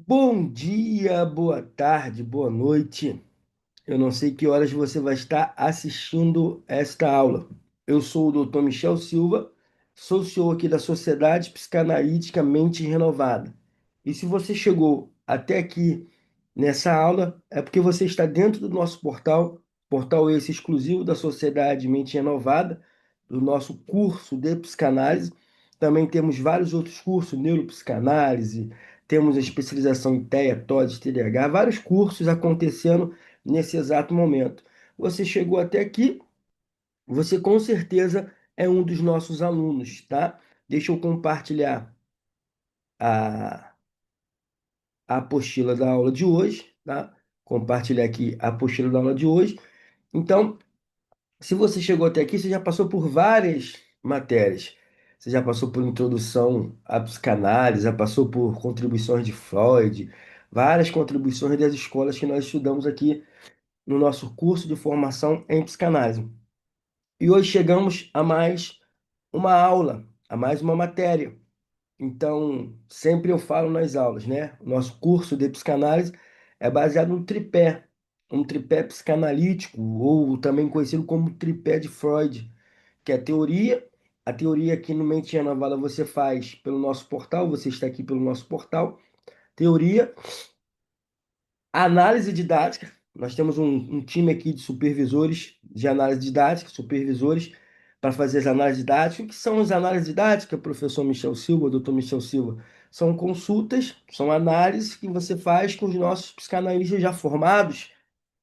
Bom dia, boa tarde, boa noite. Eu não sei que horas você vai estar assistindo esta aula. Eu sou o Dr. Michel Silva, sou CEO aqui da Sociedade Psicanalítica Mente Renovada. E se você chegou até aqui nessa aula, é porque você está dentro do nosso portal, portal esse exclusivo da Sociedade Mente Renovada, do nosso curso de psicanálise. Também temos vários outros cursos, neuropsicanálise, temos a especialização em TEA, TOD, TDAH, vários cursos acontecendo nesse exato momento. Você chegou até aqui, você com certeza é um dos nossos alunos, tá? Deixa eu compartilhar a, a apostila da aula de hoje, tá? Compartilhar aqui a apostila da aula de hoje. Então, se você chegou até aqui, você já passou por várias matérias. Você já passou por introdução à psicanálise, já passou por contribuições de Freud, várias contribuições das escolas que nós estudamos aqui no nosso curso de formação em psicanálise. E hoje chegamos a mais uma aula, a mais uma matéria. Então, sempre eu falo nas aulas, né? O nosso curso de psicanálise é baseado no tripé, um tripé psicanalítico, ou também conhecido como tripé de Freud, que é a teoria. A teoria aqui no Mente Renovada você faz pelo nosso portal, você está aqui pelo nosso portal. Teoria, análise didática. Nós temos um time aqui de supervisores de análise didática, supervisores para fazer as análises didáticas. O que são as análises didáticas, professor Michel Silva, doutor Michel Silva? São consultas, são análises que você faz com os nossos psicanalistas já formados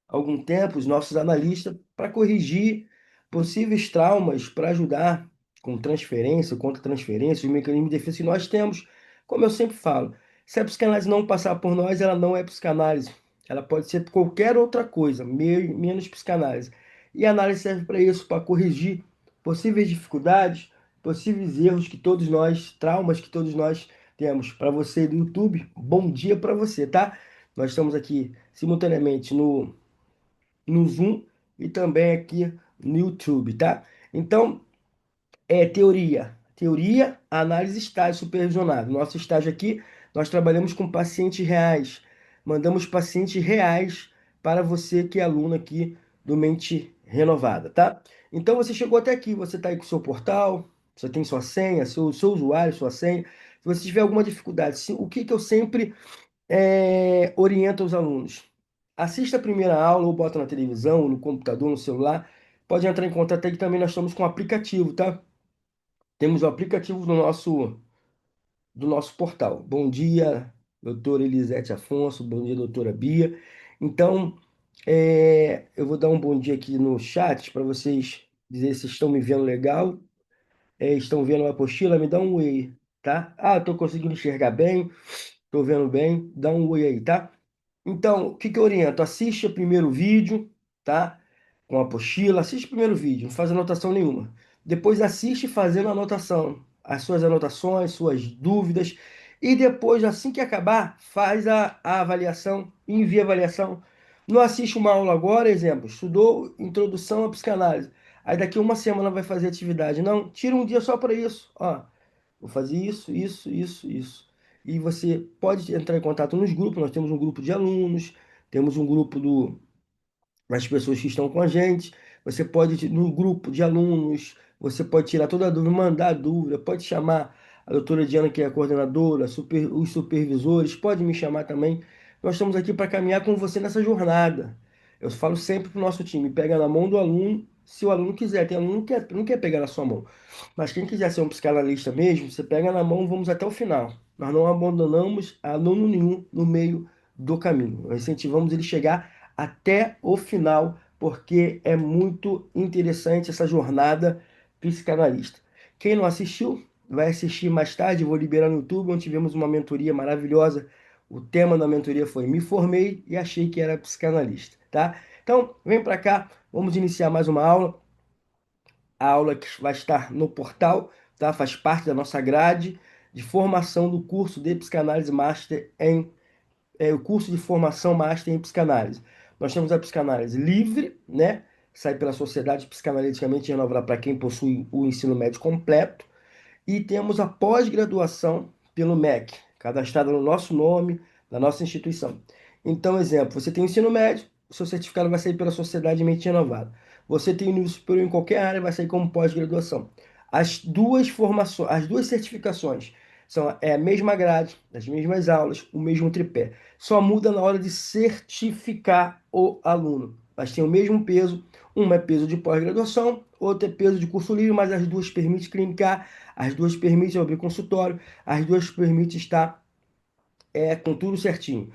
há algum tempo, os nossos analistas, para corrigir possíveis traumas, para ajudar com transferência, contra transferência, os mecanismos de defesa que nós temos. Como eu sempre falo, se a psicanálise não passar por nós, ela não é psicanálise. Ela pode ser qualquer outra coisa, menos psicanálise. E a análise serve para isso, para corrigir possíveis dificuldades, possíveis erros que todos nós, traumas que todos nós temos. Para você do YouTube, bom dia para você, tá? Nós estamos aqui simultaneamente no Zoom e também aqui no YouTube, tá? Então, é teoria. Teoria, análise, estágio supervisionado. Nosso estágio aqui, nós trabalhamos com pacientes reais. Mandamos pacientes reais para você que é aluno aqui do Mente Renovada, tá? Então, você chegou até aqui, você está aí com o seu portal, você tem sua senha, seu usuário, sua senha. Se você tiver alguma dificuldade, o que que eu sempre orienta os alunos? Assista a primeira aula ou bota na televisão, no computador, no celular. Pode entrar em contato aí que também nós estamos com um aplicativo, tá? Temos o aplicativo do nosso portal. Bom dia, doutora Elisete Afonso. Bom dia, doutora Bia. Então, eu vou dar um bom dia aqui no chat para vocês dizer se estão me vendo legal. Estão vendo a apostila? Me dá um oi aí, tá? Ah, estou conseguindo enxergar bem. Estou vendo bem. Dá um oi aí, tá? Então, o que que eu oriento? Assiste o primeiro vídeo, tá? Com a apostila, assiste o primeiro vídeo, não faz anotação nenhuma. Depois assiste fazendo anotação, as suas anotações, suas dúvidas. E depois, assim que acabar, faz a avaliação, envia a avaliação. Não assiste uma aula agora, exemplo, estudou introdução à psicanálise. Aí daqui uma semana vai fazer atividade. Não, tira um dia só para isso. Ó, vou fazer isso, isso, isso, isso. E você pode entrar em contato nos grupos. Nós temos um grupo de alunos, temos um grupo das pessoas que estão com a gente. Você pode, no grupo de alunos, você pode tirar toda a dúvida, mandar a dúvida, pode chamar a doutora Diana, que é a coordenadora, os supervisores, pode me chamar também. Nós estamos aqui para caminhar com você nessa jornada. Eu falo sempre para o nosso time, pega na mão do aluno, se o aluno quiser. Tem aluno que não quer pegar na sua mão. Mas quem quiser ser um psicanalista mesmo, você pega na mão, vamos até o final. Nós não abandonamos aluno nenhum no meio do caminho. Nós incentivamos ele chegar até o final, porque é muito interessante essa jornada psicanalista. Quem não assistiu, vai assistir mais tarde, vou liberar no YouTube, onde tivemos uma mentoria maravilhosa. O tema da mentoria foi Me formei e achei que era psicanalista, tá? Então, vem para cá, vamos iniciar mais uma aula. A aula que vai estar no portal, tá? Faz parte da nossa grade de formação do curso de psicanálise master o curso de formação master em psicanálise. Nós temos a psicanálise livre, né? Sai pela Sociedade Psicanaliticamente Renovada para quem possui o ensino médio completo. E temos a pós-graduação pelo MEC, cadastrada no nosso nome, da nossa instituição. Então, exemplo, você tem o ensino médio, o seu certificado vai sair pela Sociedade Mente Renovada. Você tem o nível superior em qualquer área, vai sair como pós-graduação. As duas formações, as duas certificações é a mesma grade, as mesmas aulas, o mesmo tripé. Só muda na hora de certificar o aluno. Mas tem o mesmo peso, uma é peso de pós-graduação, outra é peso de curso livre, mas as duas permitem clinicar, as duas permitem abrir consultório, as duas permitem estar com tudo certinho.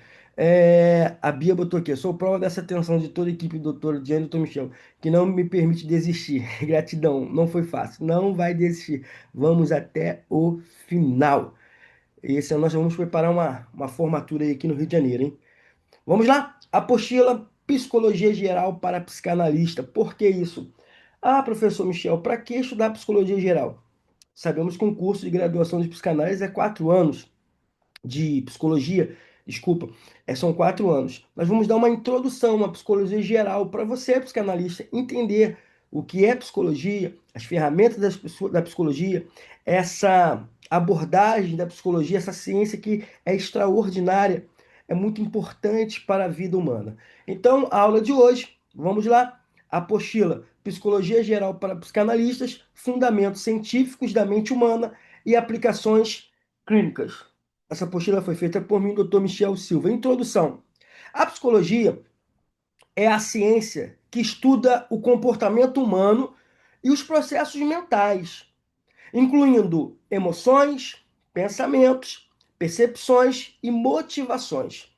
A Bia botou aqui, sou prova dessa atenção de toda a equipe do Dr. Diane e Dr. Michel, que não me permite desistir. Gratidão, não foi fácil, não vai desistir. Vamos até o final. Esse nós vamos preparar uma formatura aí aqui no Rio de Janeiro, hein? Vamos lá? Apostila Psicologia Geral para Psicanalista. Por que isso? Ah, professor Michel, para que estudar Psicologia Geral? Sabemos que um curso de graduação de psicanálise é 4 anos de psicologia, desculpa, são 4 anos. Nós vamos dar uma introdução, uma psicologia geral para você, psicanalista, entender o que é psicologia, as ferramentas da psicologia, essa abordagem da psicologia, essa ciência que é extraordinária, é muito importante para a vida humana. Então, a aula de hoje, vamos lá, apostila Psicologia Geral para Psicanalistas, Fundamentos Científicos da Mente Humana e Aplicações Clínicas. Essa apostila foi feita por mim, Dr. Michel Silva. Introdução. A psicologia é a ciência que estuda o comportamento humano e os processos mentais, incluindo emoções, pensamentos, percepções e motivações.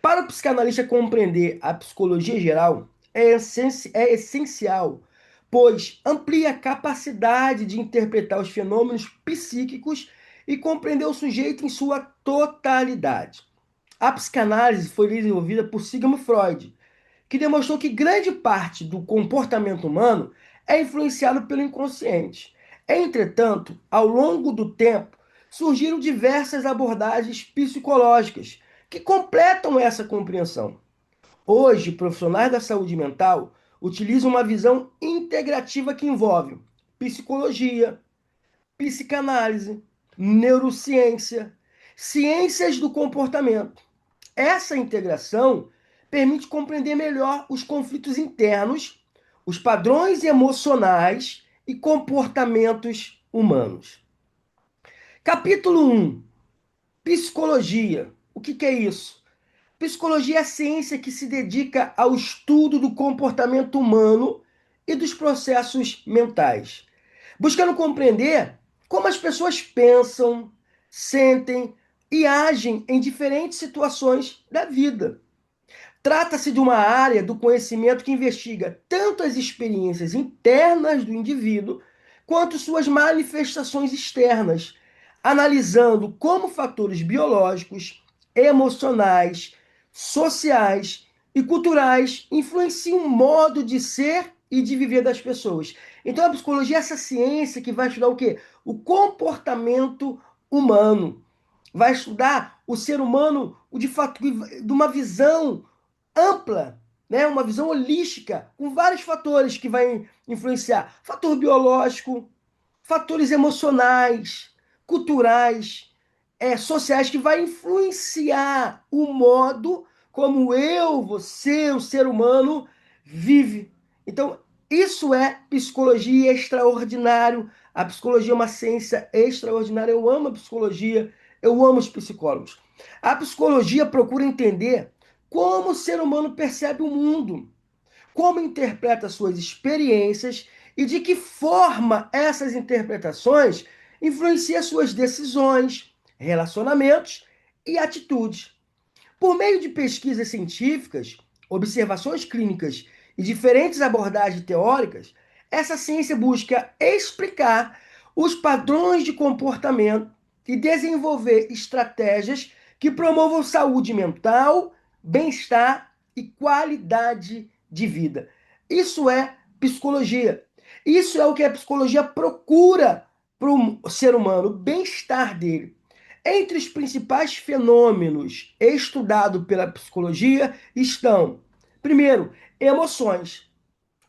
Para o psicanalista compreender a psicologia geral, é essencial, pois amplia a capacidade de interpretar os fenômenos psíquicos e compreender o sujeito em sua totalidade. A psicanálise foi desenvolvida por Sigmund Freud, que demonstrou que grande parte do comportamento humano é influenciado pelo inconsciente. Entretanto, ao longo do tempo, surgiram diversas abordagens psicológicas que completam essa compreensão. Hoje, profissionais da saúde mental utilizam uma visão integrativa que envolve psicologia, psicanálise, neurociência, ciências do comportamento. Essa integração permite compreender melhor os conflitos internos, os padrões emocionais e comportamentos humanos. Capítulo 1. Psicologia. O que é isso? Psicologia é a ciência que se dedica ao estudo do comportamento humano e dos processos mentais, buscando compreender como as pessoas pensam, sentem e agem em diferentes situações da vida. Trata-se de uma área do conhecimento que investiga tanto as experiências internas do indivíduo quanto suas manifestações externas, analisando como fatores biológicos, emocionais, sociais e culturais influenciam o modo de ser e de viver das pessoas. Então a psicologia é essa ciência que vai estudar o quê? O comportamento humano. Vai estudar o ser humano de fato de uma visão ampla, né? Uma visão holística, com vários fatores que vai influenciar. Fator biológico, fatores emocionais, culturais, sociais, que vai influenciar o modo como eu, você, o ser humano, vive. Então, isso é psicologia extraordinário. A psicologia é uma ciência extraordinária. Eu amo a psicologia, eu amo os psicólogos. A psicologia procura entender como o ser humano percebe o mundo, como interpreta suas experiências e de que forma essas interpretações influenciam suas decisões, relacionamentos e atitudes. Por meio de pesquisas científicas, observações clínicas e diferentes abordagens teóricas, essa ciência busca explicar os padrões de comportamento e desenvolver estratégias que promovam saúde mental, bem-estar e qualidade de vida. Isso é psicologia. Isso é o que a psicologia procura para o ser humano, o bem-estar dele. Entre os principais fenômenos estudados pela psicologia estão, primeiro, emoções.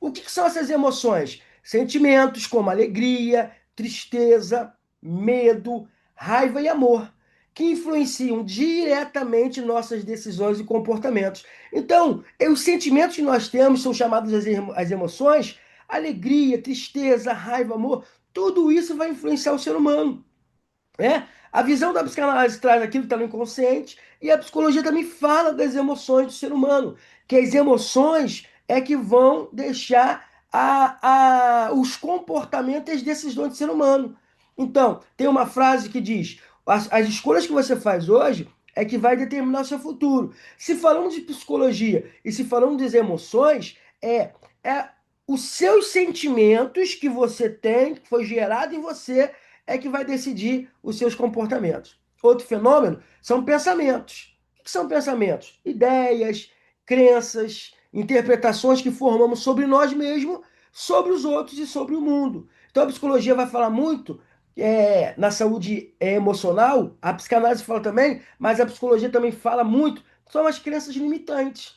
O que são essas emoções? Sentimentos como alegria, tristeza, medo, raiva e amor, que influenciam diretamente nossas decisões e comportamentos. Então, os sentimentos que nós temos são chamados as emoções, alegria, tristeza, raiva, amor, tudo isso vai influenciar o ser humano. Né? A visão da psicanálise traz aquilo que está no inconsciente e a psicologia também fala das emoções do ser humano, que as emoções é que vão deixar os comportamentos e as decisões do ser humano. Então, tem uma frase que diz: as escolhas que você faz hoje é que vai determinar o seu futuro. Se falamos de psicologia e se falamos das emoções, é os seus sentimentos que você tem, que foi gerado em você, é que vai decidir os seus comportamentos. Outro fenômeno são pensamentos. O que são pensamentos? Ideias, crenças, interpretações que formamos sobre nós mesmos, sobre os outros e sobre o mundo. Então a psicologia vai falar muito na saúde emocional, a psicanálise fala também, mas a psicologia também fala muito, são as crenças limitantes.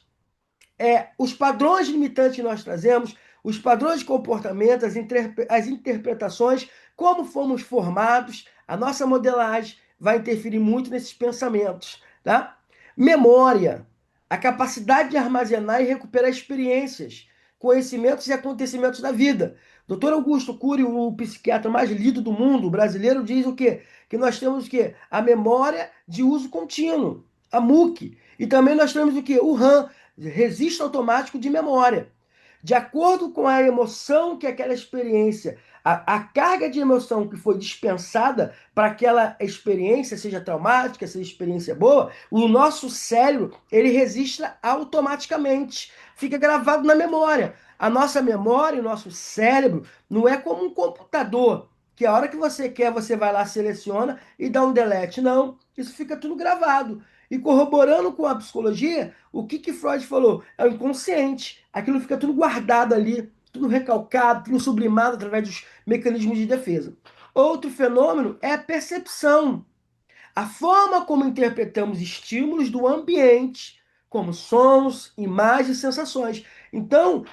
Os padrões limitantes que nós trazemos, os padrões de comportamento, as interpretações, como fomos formados, a nossa modelagem vai interferir muito nesses pensamentos, tá? Memória, a capacidade de armazenar e recuperar experiências, conhecimentos e acontecimentos da vida. Dr. Augusto Cury, o psiquiatra mais lido do mundo, brasileiro, diz o quê? Que nós temos o quê? A memória de uso contínuo, a MUC. E também nós temos o quê? O RAM, registro automático de memória. De acordo com a emoção que aquela experiência, a carga de emoção que foi dispensada para aquela experiência, seja traumática, seja experiência boa, o nosso cérebro, ele registra automaticamente, fica gravado na memória. A nossa memória, o nosso cérebro, não é como um computador, que a hora que você quer, você vai lá, seleciona e dá um delete. Não, isso fica tudo gravado. E corroborando com a psicologia, o que Freud falou? É o inconsciente. Aquilo fica tudo guardado ali, tudo recalcado, tudo sublimado através dos mecanismos de defesa. Outro fenômeno é a percepção. A forma como interpretamos estímulos do ambiente, como sons, imagens, sensações. Então,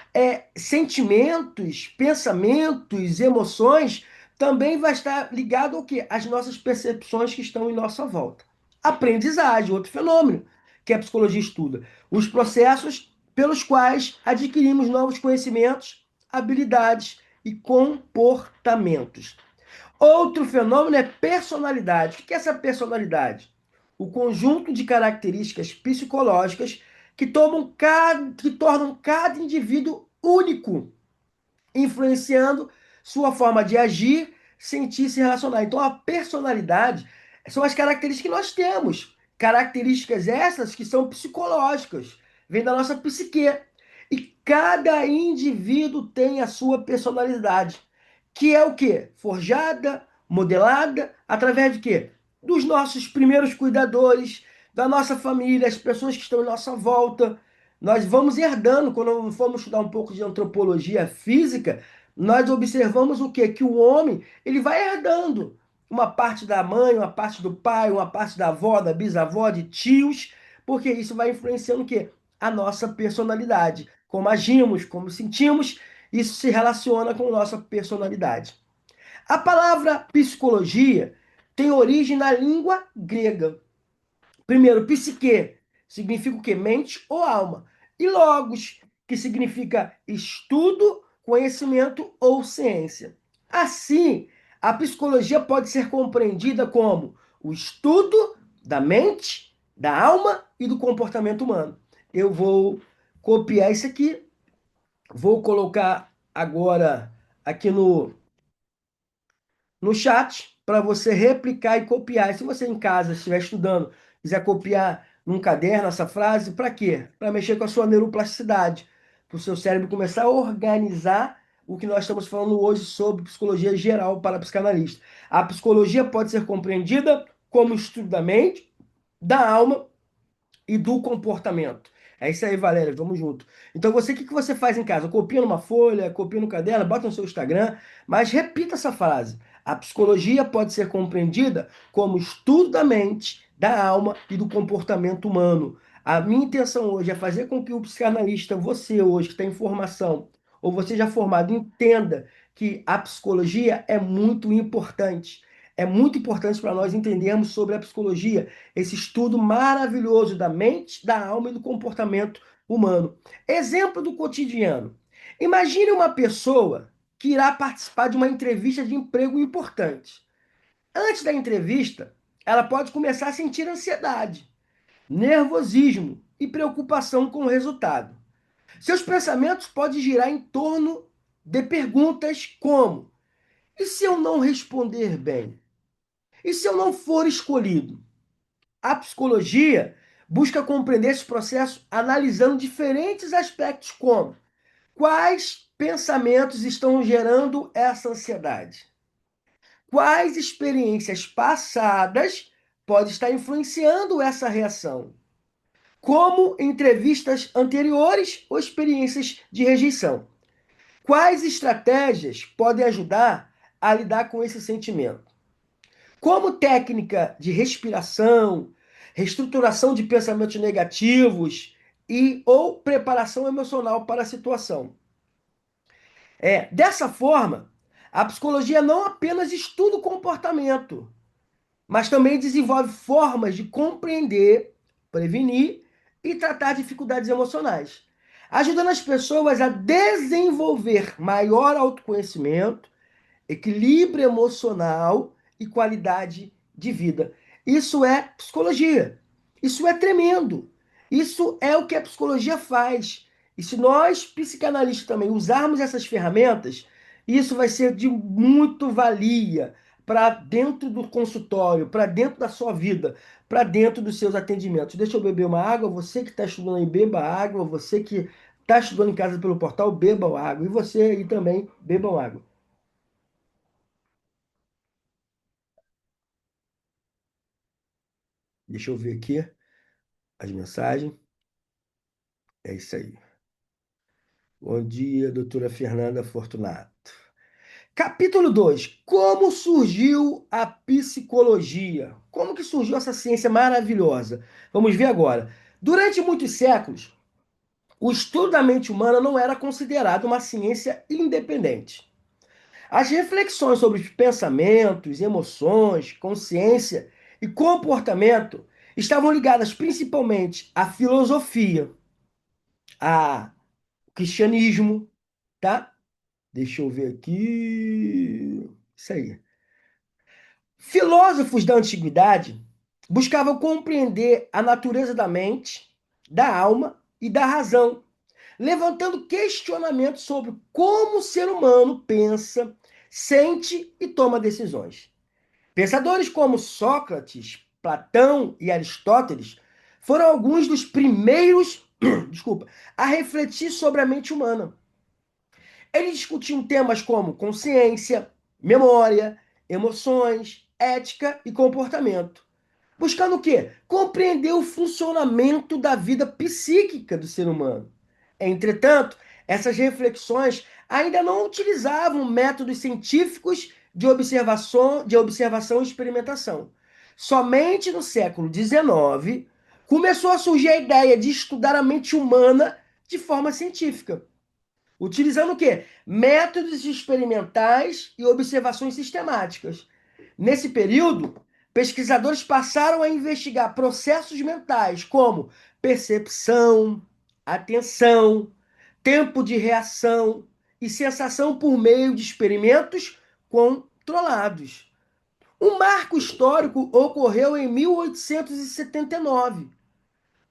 sentimentos, pensamentos, emoções também vai estar ligado ao quê? Às nossas percepções que estão em nossa volta. Aprendizagem, outro fenômeno que a psicologia estuda. Os processos pelos quais adquirimos novos conhecimentos, habilidades e comportamentos. Outro fenômeno é personalidade. O que é essa personalidade? O conjunto de características psicológicas que tornam cada indivíduo único, influenciando sua forma de agir, sentir e se relacionar. Então, a personalidade são as características que nós temos. Características essas que são psicológicas, vêm da nossa psique. E cada indivíduo tem a sua personalidade, que é o quê? Forjada, modelada, através de quê? Dos nossos primeiros cuidadores, da nossa família, as pessoas que estão em nossa volta. Nós vamos herdando, quando formos estudar um pouco de antropologia física, nós observamos o quê? Que o homem, ele vai herdando uma parte da mãe, uma parte do pai, uma parte da avó, da bisavó, de tios, porque isso vai influenciando o quê? A nossa personalidade. Como agimos, como sentimos, isso se relaciona com a nossa personalidade. A palavra psicologia tem origem na língua grega. Primeiro, psique significa o quê? Mente ou alma. E logos, que significa estudo, conhecimento ou ciência. Assim, a psicologia pode ser compreendida como o estudo da mente, da alma e do comportamento humano. Eu vou copiar isso aqui, vou colocar agora aqui no chat para você replicar e copiar. E se você em casa estiver estudando, quiser copiar num caderno essa frase, para quê? Para mexer com a sua neuroplasticidade, para o seu cérebro começar a organizar o que nós estamos falando hoje sobre psicologia geral para psicanalista. A psicologia pode ser compreendida como estudo da mente, da alma e do comportamento. É isso aí, Valéria, vamos junto. Então, você, o que que você faz em casa? Copia numa folha, copia no caderno, bota no seu Instagram, mas repita essa frase. A psicologia pode ser compreendida como estudo da mente, da alma e do comportamento humano. A minha intenção hoje é fazer com que o psicanalista, você hoje que está em formação, ou você já formado, entenda que a psicologia é muito importante. é muito importante para nós entendermos sobre a psicologia, esse estudo maravilhoso da mente, da alma e do comportamento humano. Exemplo do cotidiano. Imagine uma pessoa que irá participar de uma entrevista de emprego importante. Antes da entrevista, ela pode começar a sentir ansiedade, nervosismo e preocupação com o resultado. Seus pensamentos podem girar em torno de perguntas como: e se eu não responder bem? E se eu não for escolhido? A psicologia busca compreender esse processo analisando diferentes aspectos, como quais pensamentos estão gerando essa ansiedade? Quais experiências passadas podem estar influenciando essa reação? Como entrevistas anteriores ou experiências de rejeição? Quais estratégias podem ajudar a lidar com esse sentimento? Como técnica de respiração, reestruturação de pensamentos negativos e ou preparação emocional para a situação. Dessa forma, a psicologia não apenas estuda o comportamento, mas também desenvolve formas de compreender, prevenir e tratar dificuldades emocionais, ajudando as pessoas a desenvolver maior autoconhecimento, equilíbrio emocional e qualidade de vida. Isso é psicologia. Isso é tremendo. Isso é o que a psicologia faz. E se nós, psicanalistas, também usarmos essas ferramentas, isso vai ser de muito valia para dentro do consultório, para dentro da sua vida, para dentro dos seus atendimentos. Deixa eu beber uma água. Você que está estudando aí, beba água. Você que está estudando em casa pelo portal, beba água. E você aí também, bebam água. Deixa eu ver aqui as mensagens. É isso aí. Bom dia, doutora Fernanda Fortunato. Capítulo 2. Como surgiu a psicologia? Como que surgiu essa ciência maravilhosa? Vamos ver agora. Durante muitos séculos, o estudo da mente humana não era considerado uma ciência independente. As reflexões sobre os pensamentos, emoções, consciência e comportamento estavam ligadas principalmente à filosofia, a cristianismo, tá? Deixa eu ver aqui. Isso aí. Filósofos da antiguidade buscavam compreender a natureza da mente, da alma e da razão, levantando questionamentos sobre como o ser humano pensa, sente e toma decisões. Pensadores como Sócrates, Platão e Aristóteles foram alguns dos primeiros, desculpa, a refletir sobre a mente humana. Eles discutiam temas como consciência, memória, emoções, ética e comportamento. Buscando o quê? Compreender o funcionamento da vida psíquica do ser humano. Entretanto, essas reflexões ainda não utilizavam métodos científicos de observação e experimentação. Somente no século XIX começou a surgir a ideia de estudar a mente humana de forma científica. Utilizando o quê? Métodos experimentais e observações sistemáticas. Nesse período, pesquisadores passaram a investigar processos mentais como percepção, atenção, tempo de reação e sensação por meio de experimentos controlados. Um marco histórico ocorreu em 1879,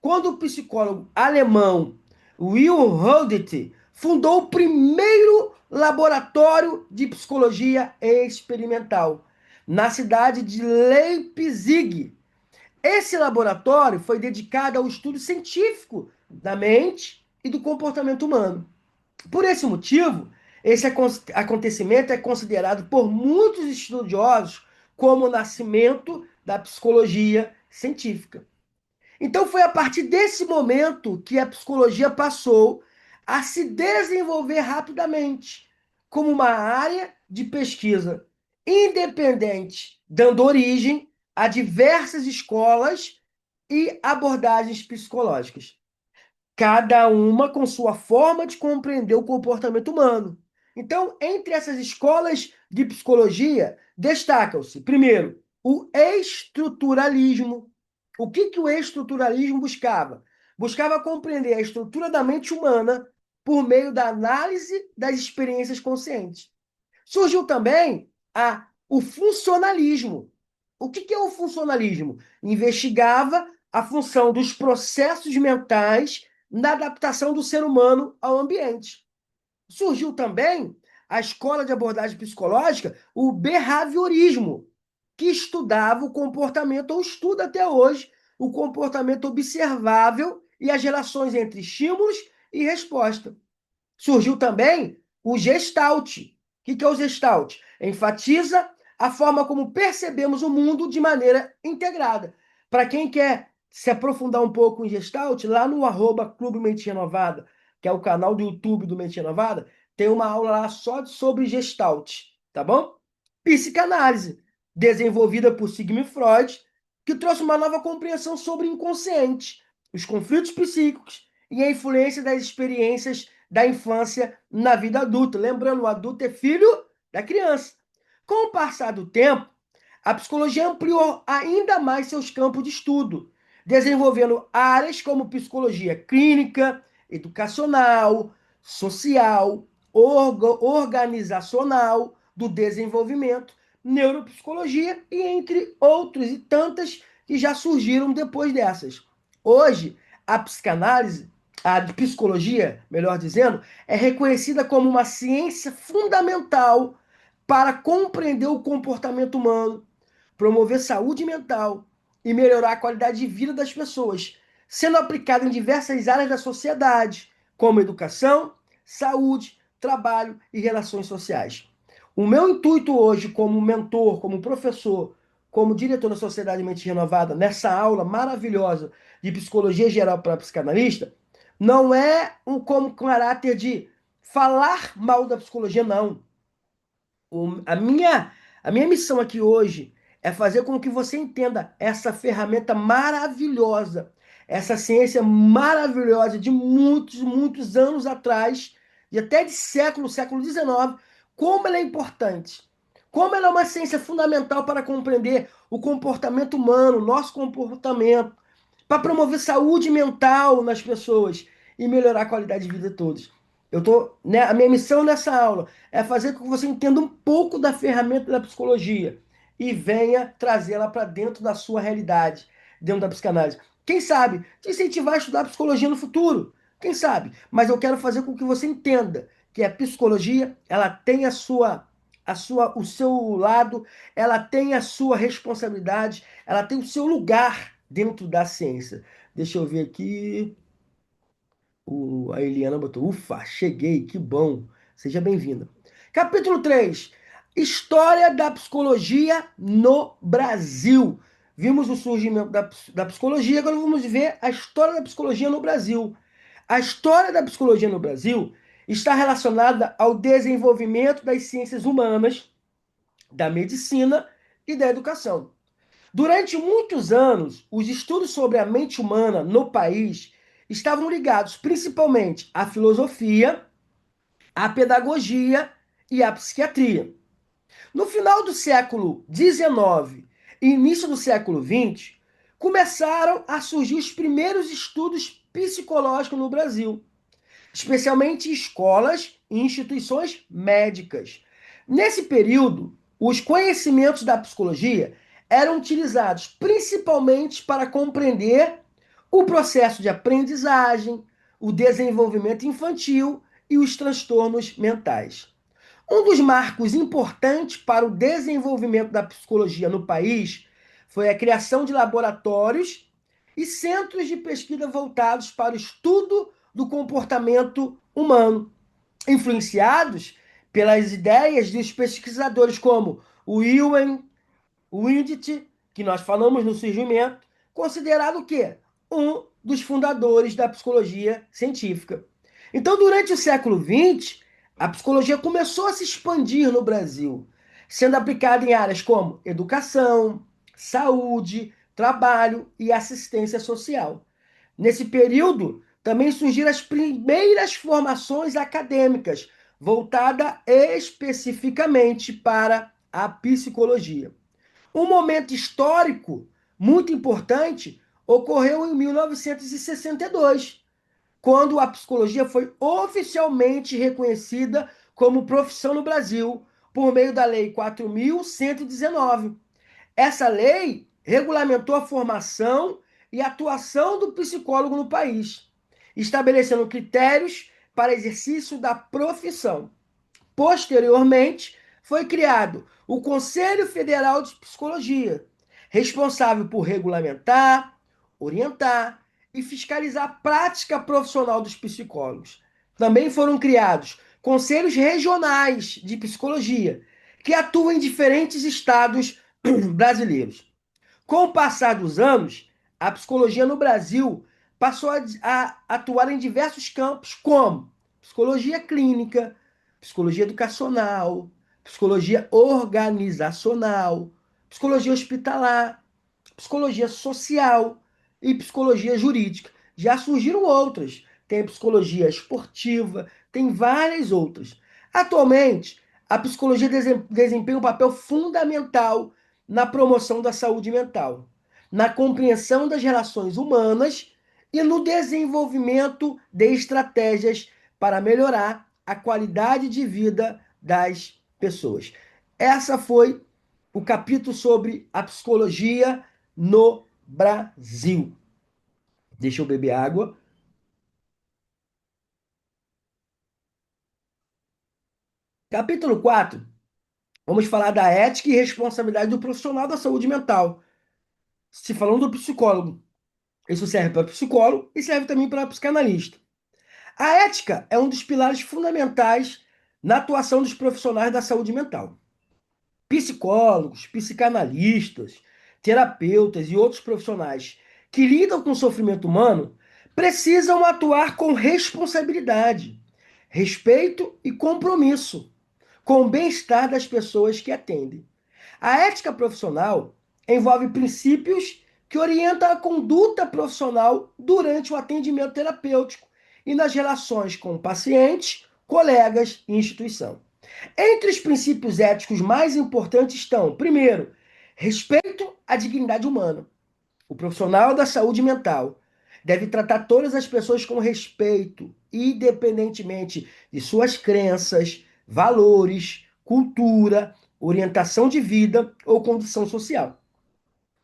quando o psicólogo alemão Will Hölderlin fundou o primeiro laboratório de psicologia experimental na cidade de Leipzig. Esse laboratório foi dedicado ao estudo científico da mente e do comportamento humano. Por esse motivo, esse acontecimento é considerado por muitos estudiosos como o nascimento da psicologia científica. Então foi a partir desse momento que a psicologia passou a se desenvolver rapidamente como uma área de pesquisa independente, dando origem a diversas escolas e abordagens psicológicas, cada uma com sua forma de compreender o comportamento humano. Então, entre essas escolas de psicologia, destacam-se, primeiro, o estruturalismo. O que que o estruturalismo buscava? Buscava compreender a estrutura da mente humana por meio da análise das experiências conscientes. Surgiu também o funcionalismo. O que que é o funcionalismo? Investigava a função dos processos mentais na adaptação do ser humano ao ambiente. Surgiu também a escola de abordagem psicológica, o behaviorismo, que estudava o comportamento, ou estuda até hoje, o comportamento observável e as relações entre estímulos e resposta. Surgiu também o Gestalt. O que é o Gestalt? Enfatiza a forma como percebemos o mundo de maneira integrada. Para quem quer se aprofundar um pouco em Gestalt, lá no Clube Mente Renovada, que é o canal do YouTube do Mente Renovada, tem uma aula lá só sobre Gestalt, tá bom? Psicanálise, desenvolvida por Sigmund Freud, que trouxe uma nova compreensão sobre o inconsciente, os conflitos psíquicos e a influência das experiências da infância na vida adulta. Lembrando, o adulto é filho da criança. Com o passar do tempo, a psicologia ampliou ainda mais seus campos de estudo, desenvolvendo áreas como psicologia clínica, educacional, social, organizacional, do desenvolvimento, neuropsicologia e entre outros e tantas que já surgiram depois dessas. Hoje, a psicanálise, a psicologia, melhor dizendo, é reconhecida como uma ciência fundamental para compreender o comportamento humano, promover saúde mental e melhorar a qualidade de vida das pessoas, sendo aplicada em diversas áreas da sociedade, como educação, saúde, trabalho e relações sociais. O meu intuito hoje, como mentor, como professor, como diretor da Sociedade Mente Renovada, nessa aula maravilhosa de psicologia geral para psicanalista, não é como caráter de falar mal da psicologia, não. A minha missão aqui hoje é fazer com que você entenda essa ferramenta maravilhosa, essa ciência maravilhosa de muitos, muitos anos atrás, e até de século XIX, como ela é importante. Como ela é uma ciência fundamental para compreender o comportamento humano, nosso comportamento, para promover saúde mental nas pessoas e melhorar a qualidade de vida de todos. Né, a minha missão nessa aula é fazer com que você entenda um pouco da ferramenta da psicologia e venha trazê-la para dentro da sua realidade, dentro da psicanálise. Quem sabe te incentivar a estudar psicologia no futuro? Quem sabe? Mas eu quero fazer com que você entenda que a psicologia, ela tem o seu lado, ela tem a sua responsabilidade, ela tem o seu lugar dentro da ciência. Deixa eu ver aqui. A Eliana botou, ufa, cheguei, que bom. Seja bem-vinda. Capítulo 3. História da psicologia no Brasil. Vimos o surgimento da psicologia, agora vamos ver a história da psicologia no Brasil. A história da psicologia no Brasil está relacionada ao desenvolvimento das ciências humanas, da medicina e da educação. Durante muitos anos, os estudos sobre a mente humana no país estavam ligados principalmente à filosofia, à pedagogia e à psiquiatria. No final do século XIX e início do século XX, começaram a surgir os primeiros estudos psicológicos no Brasil, especialmente em escolas e instituições médicas. Nesse período, os conhecimentos da psicologia eram utilizados principalmente para compreender o processo de aprendizagem, o desenvolvimento infantil e os transtornos mentais. Um dos marcos importantes para o desenvolvimento da psicologia no país foi a criação de laboratórios e centros de pesquisa voltados para o estudo do comportamento humano, influenciados pelas ideias dos pesquisadores como o Ewen Windet, que nós falamos no surgimento, considerado o quê? Um dos fundadores da psicologia científica. Então, durante o século XX, a psicologia começou a se expandir no Brasil, sendo aplicada em áreas como educação, saúde, trabalho e assistência social. Nesse período, também surgiram as primeiras formações acadêmicas, voltada especificamente para a psicologia. Um momento histórico muito importante ocorreu em 1962, quando a psicologia foi oficialmente reconhecida como profissão no Brasil, por meio da Lei 4.119. Essa lei regulamentou a formação e atuação do psicólogo no país, estabelecendo critérios para exercício da profissão. Posteriormente, foi criado o Conselho Federal de Psicologia, responsável por regulamentar, orientar e fiscalizar a prática profissional dos psicólogos. Também foram criados conselhos regionais de psicologia, que atuam em diferentes estados brasileiros. Com o passar dos anos, a psicologia no Brasil passou a atuar em diversos campos, como psicologia clínica, psicologia educacional, psicologia organizacional, psicologia hospitalar, psicologia social e psicologia jurídica. Já surgiram outras. Tem psicologia esportiva, tem várias outras. Atualmente, a psicologia desempenha um papel fundamental na promoção da saúde mental, na compreensão das relações humanas e no desenvolvimento de estratégias para melhorar a qualidade de vida das pessoas. Essa foi o capítulo sobre a psicologia no Brasil. Deixa eu beber água. Capítulo 4. Vamos falar da ética e responsabilidade do profissional da saúde mental. Se falando do psicólogo, isso serve para psicólogo e serve também para psicanalista. A ética é um dos pilares fundamentais na atuação dos profissionais da saúde mental. Psicólogos, psicanalistas, terapeutas e outros profissionais que lidam com o sofrimento humano precisam atuar com responsabilidade, respeito e compromisso com o bem-estar das pessoas que atendem. A ética profissional envolve princípios que orientam a conduta profissional durante o atendimento terapêutico e nas relações com pacientes, colegas e instituição. Entre os princípios éticos mais importantes estão, primeiro, respeito à dignidade humana. O profissional da saúde mental deve tratar todas as pessoas com respeito, independentemente de suas crenças, valores, cultura, orientação de vida ou condição social.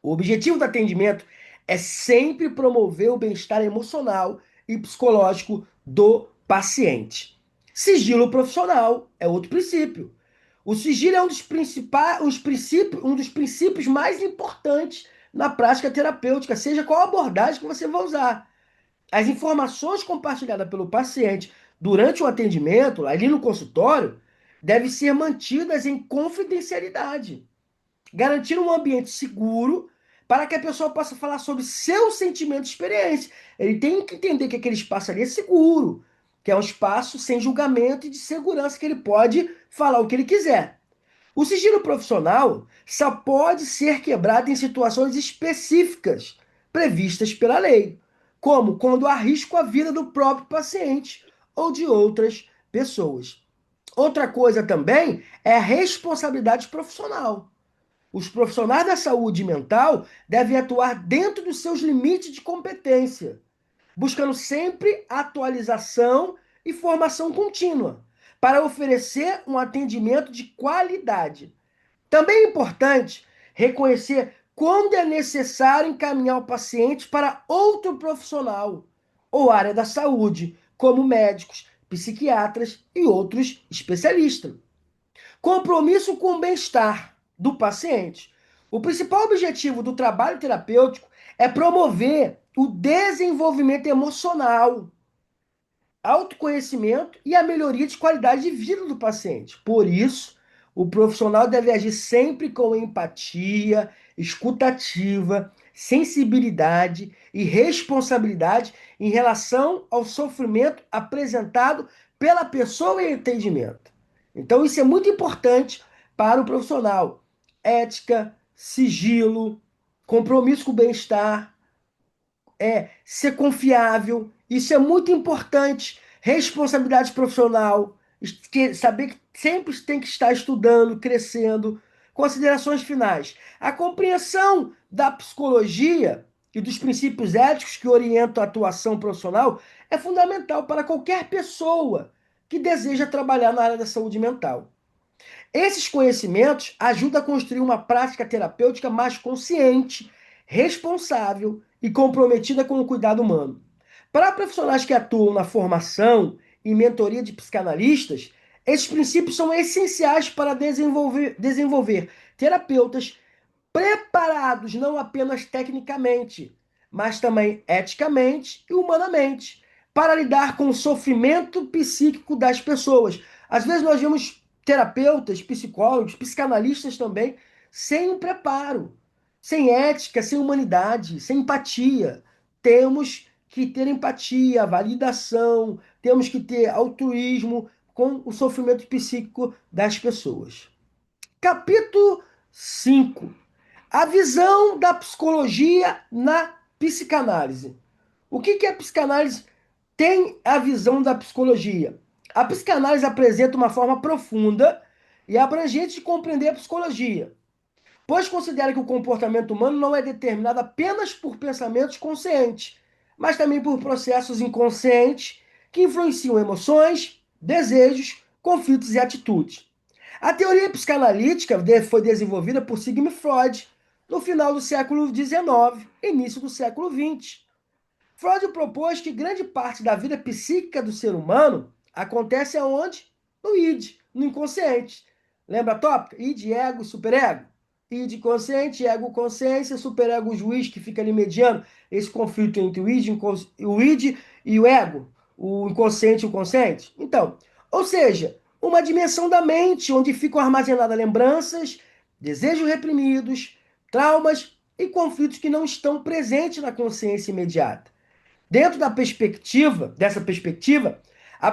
O objetivo do atendimento é sempre promover o bem-estar emocional e psicológico do paciente. Sigilo profissional é outro princípio. O sigilo é um dos principais, um dos princípios mais importantes na prática terapêutica, seja qual abordagem que você vai usar. As informações compartilhadas pelo paciente durante o atendimento, ali no consultório, devem ser mantidas em confidencialidade, garantir um ambiente seguro para que a pessoa possa falar sobre seus sentimentos e experiências. Ele tem que entender que aquele espaço ali é seguro, que é um espaço sem julgamento e de segurança, que ele pode falar o que ele quiser. O sigilo profissional só pode ser quebrado em situações específicas previstas pela lei, como quando há risco à vida do próprio paciente ou de outras pessoas. Outra coisa também é a responsabilidade profissional. Os profissionais da saúde mental devem atuar dentro dos seus limites de competência, buscando sempre atualização e formação contínua, para oferecer um atendimento de qualidade. Também é importante reconhecer quando é necessário encaminhar o paciente para outro profissional ou área da saúde, como médicos, psiquiatras e outros especialistas. Compromisso com o bem-estar do paciente. O principal objetivo do trabalho terapêutico é promover o desenvolvimento emocional, autoconhecimento e a melhoria de qualidade de vida do paciente. Por isso, o profissional deve agir sempre com empatia, escutativa, sensibilidade e responsabilidade em relação ao sofrimento apresentado pela pessoa em atendimento. Então, isso é muito importante para o profissional. Ética, sigilo, compromisso com o bem-estar, ser confiável, isso é muito importante. Responsabilidade profissional, Saber que sempre tem que estar estudando, crescendo. Considerações finais. A compreensão da psicologia e dos princípios éticos que orientam a atuação profissional é fundamental para qualquer pessoa que deseja trabalhar na área da saúde mental. Esses conhecimentos ajudam a construir uma prática terapêutica mais consciente, responsável e comprometida com o cuidado humano. Para profissionais que atuam na formação e mentoria de psicanalistas, esses princípios são essenciais para desenvolver terapeutas preparados não apenas tecnicamente, mas também eticamente e humanamente, para lidar com o sofrimento psíquico das pessoas. Às vezes nós vemos terapeutas, psicólogos, psicanalistas também, sem um preparo, sem ética, sem humanidade, sem empatia. Temos que ter empatia, validação, temos que ter altruísmo com o sofrimento psíquico das pessoas. Capítulo 5: a visão da psicologia na psicanálise. O que é a psicanálise? Tem a visão da psicologia. A psicanálise apresenta uma forma profunda e abrangente de compreender a psicologia, pois considera que o comportamento humano não é determinado apenas por pensamentos conscientes, mas também por processos inconscientes que influenciam emoções, desejos, conflitos e atitudes. A teoria psicanalítica foi desenvolvida por Sigmund Freud no final do século XIX, início do século XX. Freud propôs que grande parte da vida psíquica do ser humano acontece aonde? No id, no inconsciente. Lembra a tópica? Id, ego, superego. Id consciente, ego consciência, superego juiz que fica ali mediando esse conflito entre o id e o ego, o inconsciente e o consciente. Então, ou seja, uma dimensão da mente onde ficam armazenadas lembranças, desejos reprimidos, traumas e conflitos que não estão presentes na consciência imediata. Dentro dessa perspectiva, a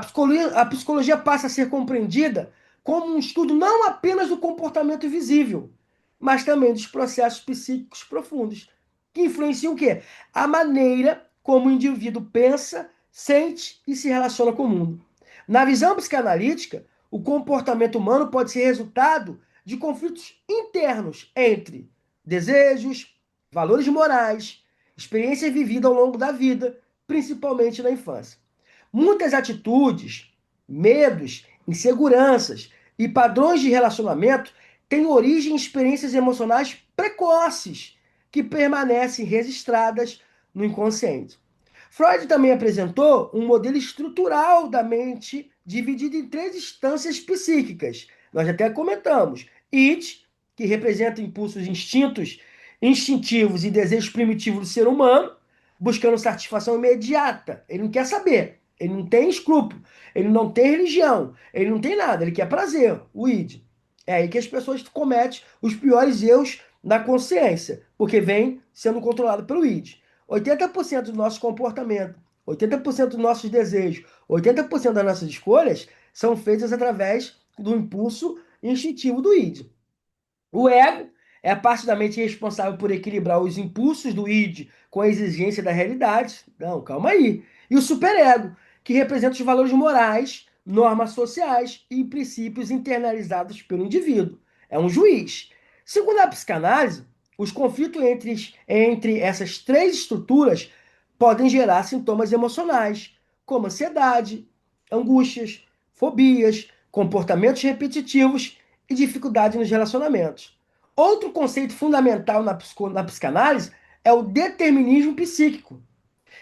psicologia passa a ser compreendida como um estudo não apenas do comportamento visível, mas também dos processos psíquicos profundos, que influenciam o quê? A maneira como o indivíduo pensa, sente e se relaciona com o mundo. Na visão psicanalítica, o comportamento humano pode ser resultado de conflitos internos entre desejos, valores morais, experiências vividas ao longo da vida, principalmente na infância. Muitas atitudes, medos, inseguranças e padrões de relacionamento têm origem em experiências emocionais precoces que permanecem registradas no inconsciente. Freud também apresentou um modelo estrutural da mente dividido em três instâncias psíquicas. Nós até comentamos. Id, que representa impulsos instintivos e desejos primitivos do ser humano, buscando satisfação imediata. Ele não quer saber, ele não tem escrúpulo, ele não tem religião, ele não tem nada, ele quer prazer, o id. É aí que as pessoas cometem os piores erros na consciência, porque vem sendo controlado pelo id. 80% do nosso comportamento, 80% dos nossos desejos, 80% das nossas escolhas são feitas através do impulso instintivo do id. O ego é a parte da mente responsável por equilibrar os impulsos do id com a exigência da realidade. Não, calma aí. E o superego, que representa os valores morais, normas sociais e princípios internalizados pelo indivíduo. É um juiz. Segundo a psicanálise, os conflitos entre essas três estruturas podem gerar sintomas emocionais, como ansiedade, angústias, fobias, comportamentos repetitivos e dificuldade nos relacionamentos. Outro conceito fundamental na psicanálise é o determinismo psíquico,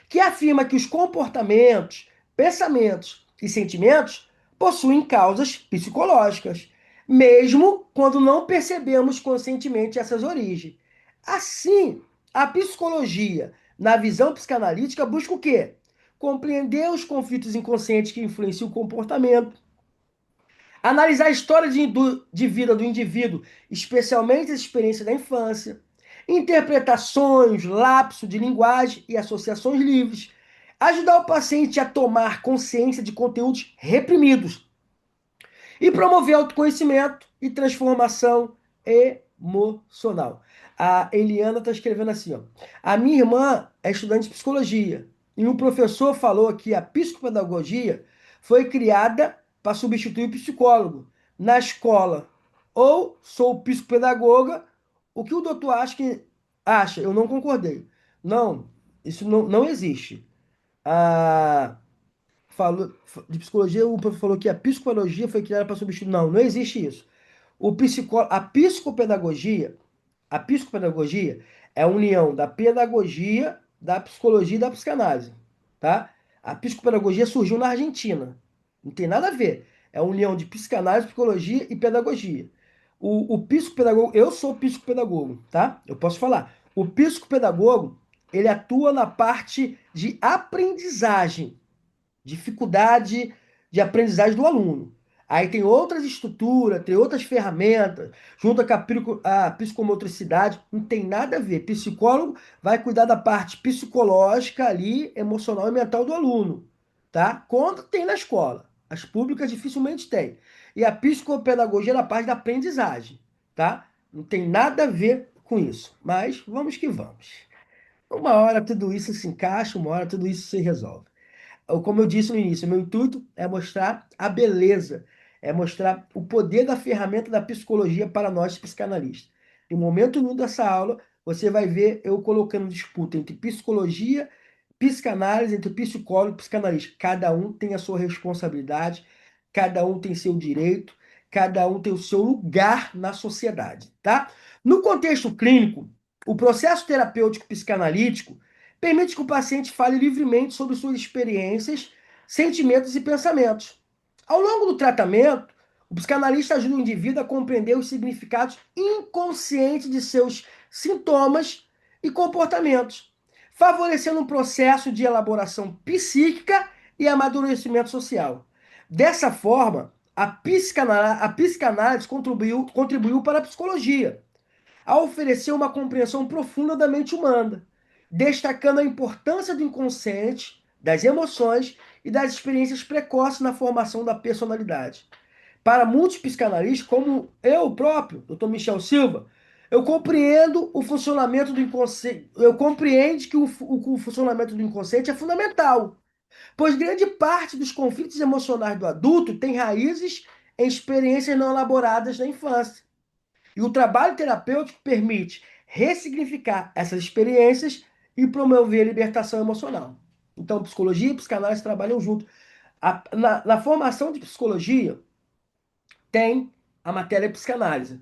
que afirma que os comportamentos, pensamentos e sentimentos possuem causas psicológicas, mesmo quando não percebemos conscientemente essas origens. Assim, a psicologia, na visão psicanalítica, busca o quê? Compreender os conflitos inconscientes que influenciam o comportamento, analisar a história de vida do indivíduo, especialmente as experiências da infância, interpretações, lapso de linguagem e associações livres, ajudar o paciente a tomar consciência de conteúdos reprimidos e promover autoconhecimento e transformação emocional. A Eliana está escrevendo assim, ó. A minha irmã é estudante de psicologia e o professor falou que a psicopedagogia foi criada para substituir o psicólogo na escola. Ou sou psicopedagoga. O que o doutor acha? Eu não concordei. Não, isso não existe. A, falou, de psicologia, o professor falou que a psicologia foi criada para substituir. Não, não existe isso. A psicopedagogia é a união da pedagogia, da psicologia e da psicanálise, tá? A psicopedagogia surgiu na Argentina. Não tem nada a ver. É a união de psicanálise, psicologia e pedagogia. O psicopedagogo, eu sou psicopedagogo, tá? Eu posso falar. O psicopedagogo, ele atua na parte de aprendizagem, dificuldade de aprendizagem do aluno. Aí tem outras estruturas, tem outras ferramentas, junto com a psicomotricidade, não tem nada a ver. Psicólogo vai cuidar da parte psicológica ali, emocional e mental do aluno, tá? Quando tem na escola. As públicas dificilmente têm. E a psicopedagogia é na parte da aprendizagem, tá? Não tem nada a ver com isso. Mas vamos que vamos. Uma hora tudo isso se encaixa, uma hora tudo isso se resolve. Como eu disse no início, meu intuito é mostrar a beleza, é mostrar o poder da ferramenta da psicologia para nós psicanalistas. Em momento nenhum dessa aula, você vai ver eu colocando disputa entre psicologia, psicanálise, entre psicólogo e psicanalista. Cada um tem a sua responsabilidade, cada um tem seu direito, cada um tem o seu lugar na sociedade, tá? No contexto clínico, o processo terapêutico psicanalítico permite que o paciente fale livremente sobre suas experiências, sentimentos e pensamentos. Ao longo do tratamento, o psicanalista ajuda o indivíduo a compreender os significados inconscientes de seus sintomas e comportamentos, favorecendo um processo de elaboração psíquica e amadurecimento social. Dessa forma, a psicanálise contribuiu para a psicologia a oferecer uma compreensão profunda da mente humana, destacando a importância do inconsciente, das emoções e das experiências precoces na formação da personalidade. Para muitos psicanalistas, como eu próprio, Dr. Michel Silva, eu compreendo o funcionamento do inconsciente, eu compreendo que o funcionamento do inconsciente é fundamental, pois grande parte dos conflitos emocionais do adulto tem raízes em experiências não elaboradas na infância. E o trabalho terapêutico permite ressignificar essas experiências e promover a libertação emocional. Então, psicologia e psicanálise trabalham junto. Na formação de psicologia, tem a matéria psicanálise.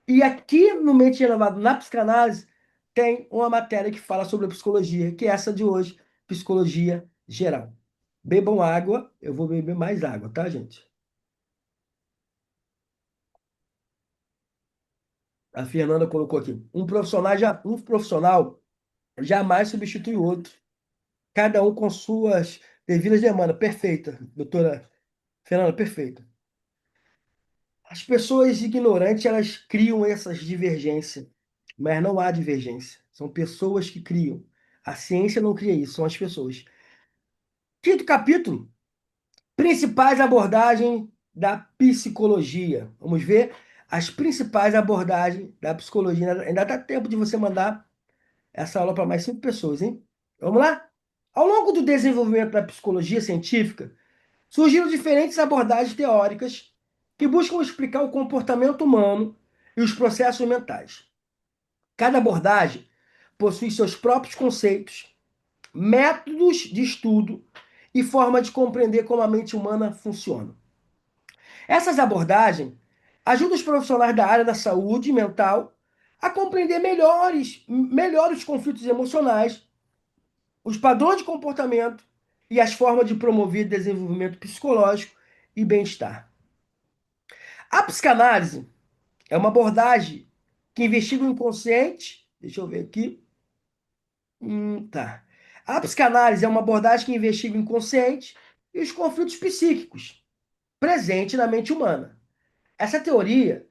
E aqui no Mente Renovado, na psicanálise, tem uma matéria que fala sobre a psicologia, que é essa de hoje, psicologia geral. Bebam água, eu vou beber mais água, tá, gente? A Fernanda colocou aqui. Um profissional jamais substitui o outro. Cada um com suas devidas demandas. Perfeita, doutora Fernanda, perfeita. As pessoas ignorantes, elas criam essas divergências, mas não há divergência. São pessoas que criam. A ciência não cria isso, são as pessoas. Quinto capítulo, principais abordagens da psicologia. Vamos ver as principais abordagens da psicologia. Ainda dá tempo de você mandar essa aula para mais 5 pessoas, hein? Vamos lá? Ao longo do desenvolvimento da psicologia científica, surgiram diferentes abordagens teóricas que buscam explicar o comportamento humano e os processos mentais. Cada abordagem possui seus próprios conceitos, métodos de estudo e forma de compreender como a mente humana funciona. Essas abordagens ajudam os profissionais da área da saúde mental a compreender melhor os conflitos emocionais, os padrões de comportamento e as formas de promover desenvolvimento psicológico e bem-estar. A psicanálise é uma abordagem que investiga o inconsciente. Deixa eu ver aqui. Tá. A psicanálise é uma abordagem que investiga o inconsciente e os conflitos psíquicos presentes na mente humana. Essa teoria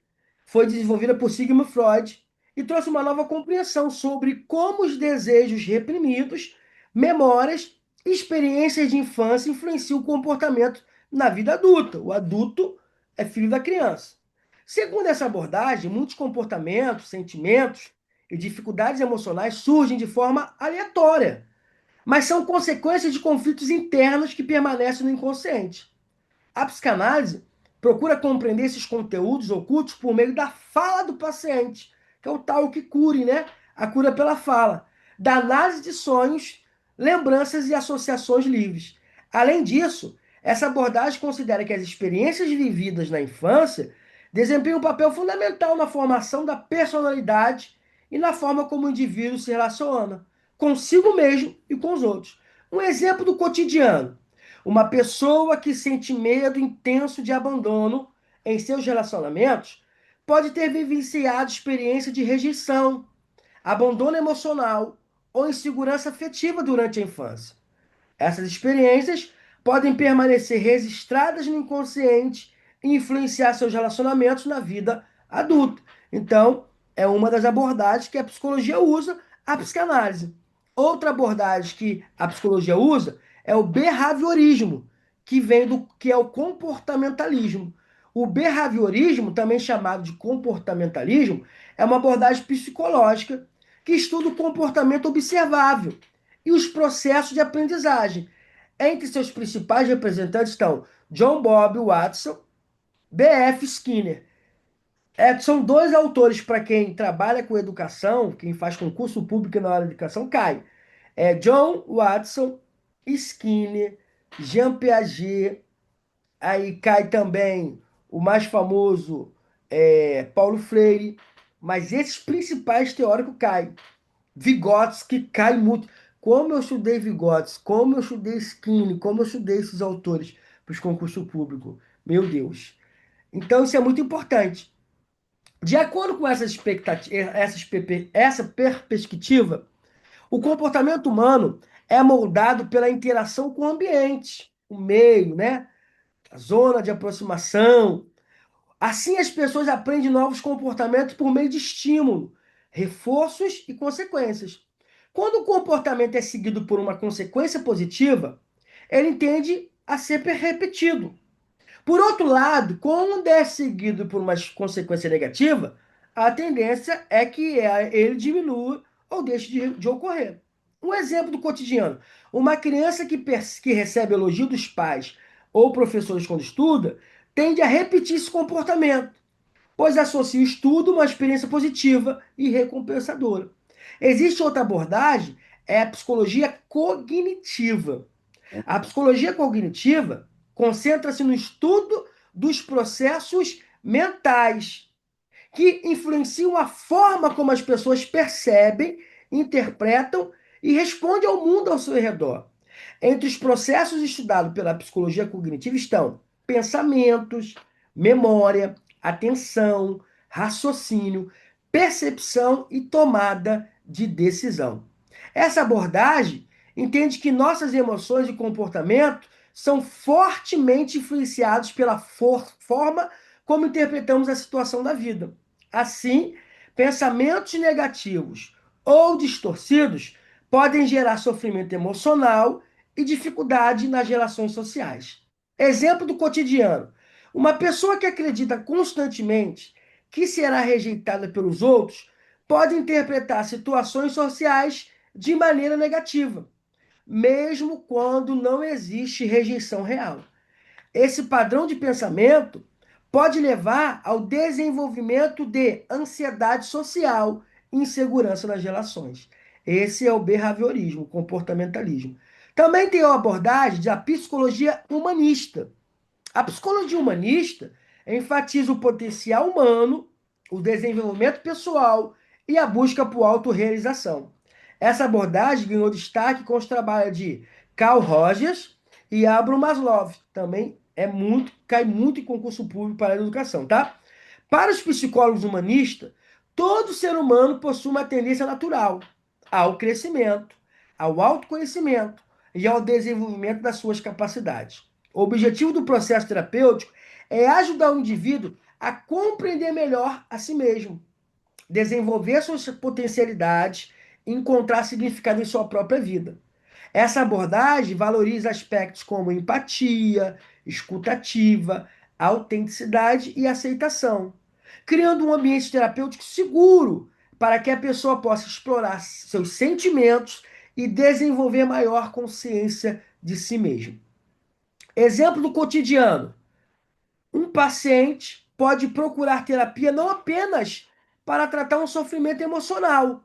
foi desenvolvida por Sigmund Freud e trouxe uma nova compreensão sobre como os desejos reprimidos, memórias e experiências de infância influenciam o comportamento na vida adulta. O adulto é filho da criança. Segundo essa abordagem, muitos comportamentos, sentimentos e dificuldades emocionais surgem de forma aleatória, mas são consequências de conflitos internos que permanecem no inconsciente. A psicanálise procura compreender esses conteúdos ocultos por meio da fala do paciente, que é o tal que cure, né? A cura pela fala, da análise de sonhos, lembranças e associações livres. Além disso, essa abordagem considera que as experiências vividas na infância desempenham um papel fundamental na formação da personalidade e na forma como o indivíduo se relaciona consigo mesmo e com os outros. Um exemplo do cotidiano. Uma pessoa que sente medo intenso de abandono em seus relacionamentos pode ter vivenciado experiência de rejeição, abandono emocional ou insegurança afetiva durante a infância. Essas experiências podem permanecer registradas no inconsciente e influenciar seus relacionamentos na vida adulta. Então, é uma das abordagens que a psicologia usa, a psicanálise. Outra abordagem que a psicologia usa é o behaviorismo, que é o comportamentalismo. O behaviorismo, também chamado de comportamentalismo, é uma abordagem psicológica que estuda o comportamento observável e os processos de aprendizagem. Entre seus principais representantes estão John Bob Watson, B.F. Skinner. São dois autores para quem trabalha com educação, quem faz concurso público na área de educação, cai. John Watson, Skinner, Jean Piaget, aí cai também o mais famoso Paulo Freire, mas esses principais teóricos caem. Vygotsky cai muito. Como eu estudei Vygotsky, como eu estudei Skinner, como eu estudei esses autores para os concursos públicos. Meu Deus. Então isso é muito importante. De acordo com essa perspectiva, o comportamento humano é moldado pela interação com o ambiente, o meio, né? A zona de aproximação. Assim, as pessoas aprendem novos comportamentos por meio de estímulo, reforços e consequências. Quando o comportamento é seguido por uma consequência positiva, ele tende a ser repetido. Por outro lado, quando é seguido por uma consequência negativa, a tendência é que ele diminua ou deixe de ocorrer. Um exemplo do cotidiano: uma criança que recebe elogio dos pais ou professores quando estuda, tende a repetir esse comportamento, pois associa o estudo a uma experiência positiva e recompensadora. Existe outra abordagem, é a psicologia cognitiva. A psicologia cognitiva concentra-se no estudo dos processos mentais que influenciam a forma como as pessoas percebem, interpretam e respondem ao mundo ao seu redor. Entre os processos estudados pela psicologia cognitiva estão pensamentos, memória, atenção, raciocínio, percepção e tomada de decisão. Essa abordagem entende que nossas emoções e comportamento são fortemente influenciados pela forma como interpretamos a situação da vida. Assim, pensamentos negativos ou distorcidos podem gerar sofrimento emocional e dificuldade nas relações sociais. Exemplo do cotidiano: uma pessoa que acredita constantemente que será rejeitada pelos outros pode interpretar situações sociais de maneira negativa, mesmo quando não existe rejeição real. Esse padrão de pensamento pode levar ao desenvolvimento de ansiedade social e insegurança nas relações. Esse é o behaviorismo, o comportamentalismo. Também tem a abordagem da psicologia humanista. A psicologia humanista enfatiza o potencial humano, o desenvolvimento pessoal e a busca por autorrealização. Essa abordagem ganhou destaque com os trabalhos de Carl Rogers e Abraham Maslow. Também cai muito em concurso público para a educação, tá? Para os psicólogos humanistas, todo ser humano possui uma tendência natural ao crescimento, ao autoconhecimento e ao desenvolvimento das suas capacidades. O objetivo do processo terapêutico é ajudar o indivíduo a compreender melhor a si mesmo, desenvolver suas potencialidades e encontrar significado em sua própria vida. Essa abordagem valoriza aspectos como empatia, escutativa, autenticidade e aceitação, criando um ambiente terapêutico seguro para que a pessoa possa explorar seus sentimentos e desenvolver maior consciência de si mesmo. Exemplo do cotidiano: um paciente pode procurar terapia não apenas para tratar um sofrimento emocional,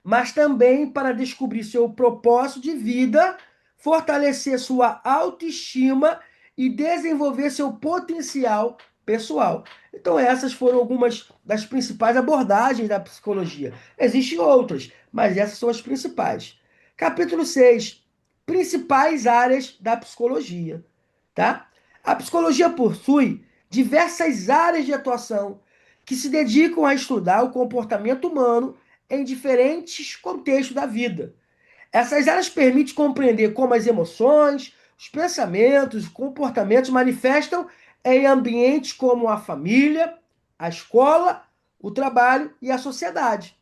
mas também para descobrir seu propósito de vida, fortalecer sua autoestima e desenvolver seu potencial pessoal. Então, essas foram algumas das principais abordagens da psicologia. Existem outras, mas essas são as principais. Capítulo 6: principais áreas da psicologia, tá? A psicologia possui diversas áreas de atuação que se dedicam a estudar o comportamento humano em diferentes contextos da vida. Essas áreas permitem compreender como as emoções, os pensamentos, os comportamentos manifestam em ambientes como a família, a escola, o trabalho e a sociedade.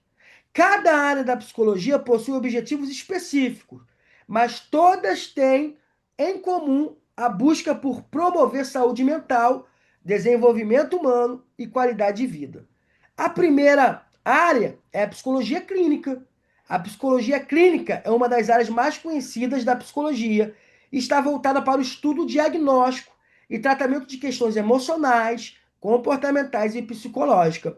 Cada área da psicologia possui objetivos específicos, mas todas têm em comum a busca por promover saúde mental, desenvolvimento humano e qualidade de vida. A primeira área é a psicologia clínica. A psicologia clínica é uma das áreas mais conhecidas da psicologia e está voltada para o estudo diagnóstico e tratamento de questões emocionais, comportamentais e psicológicas.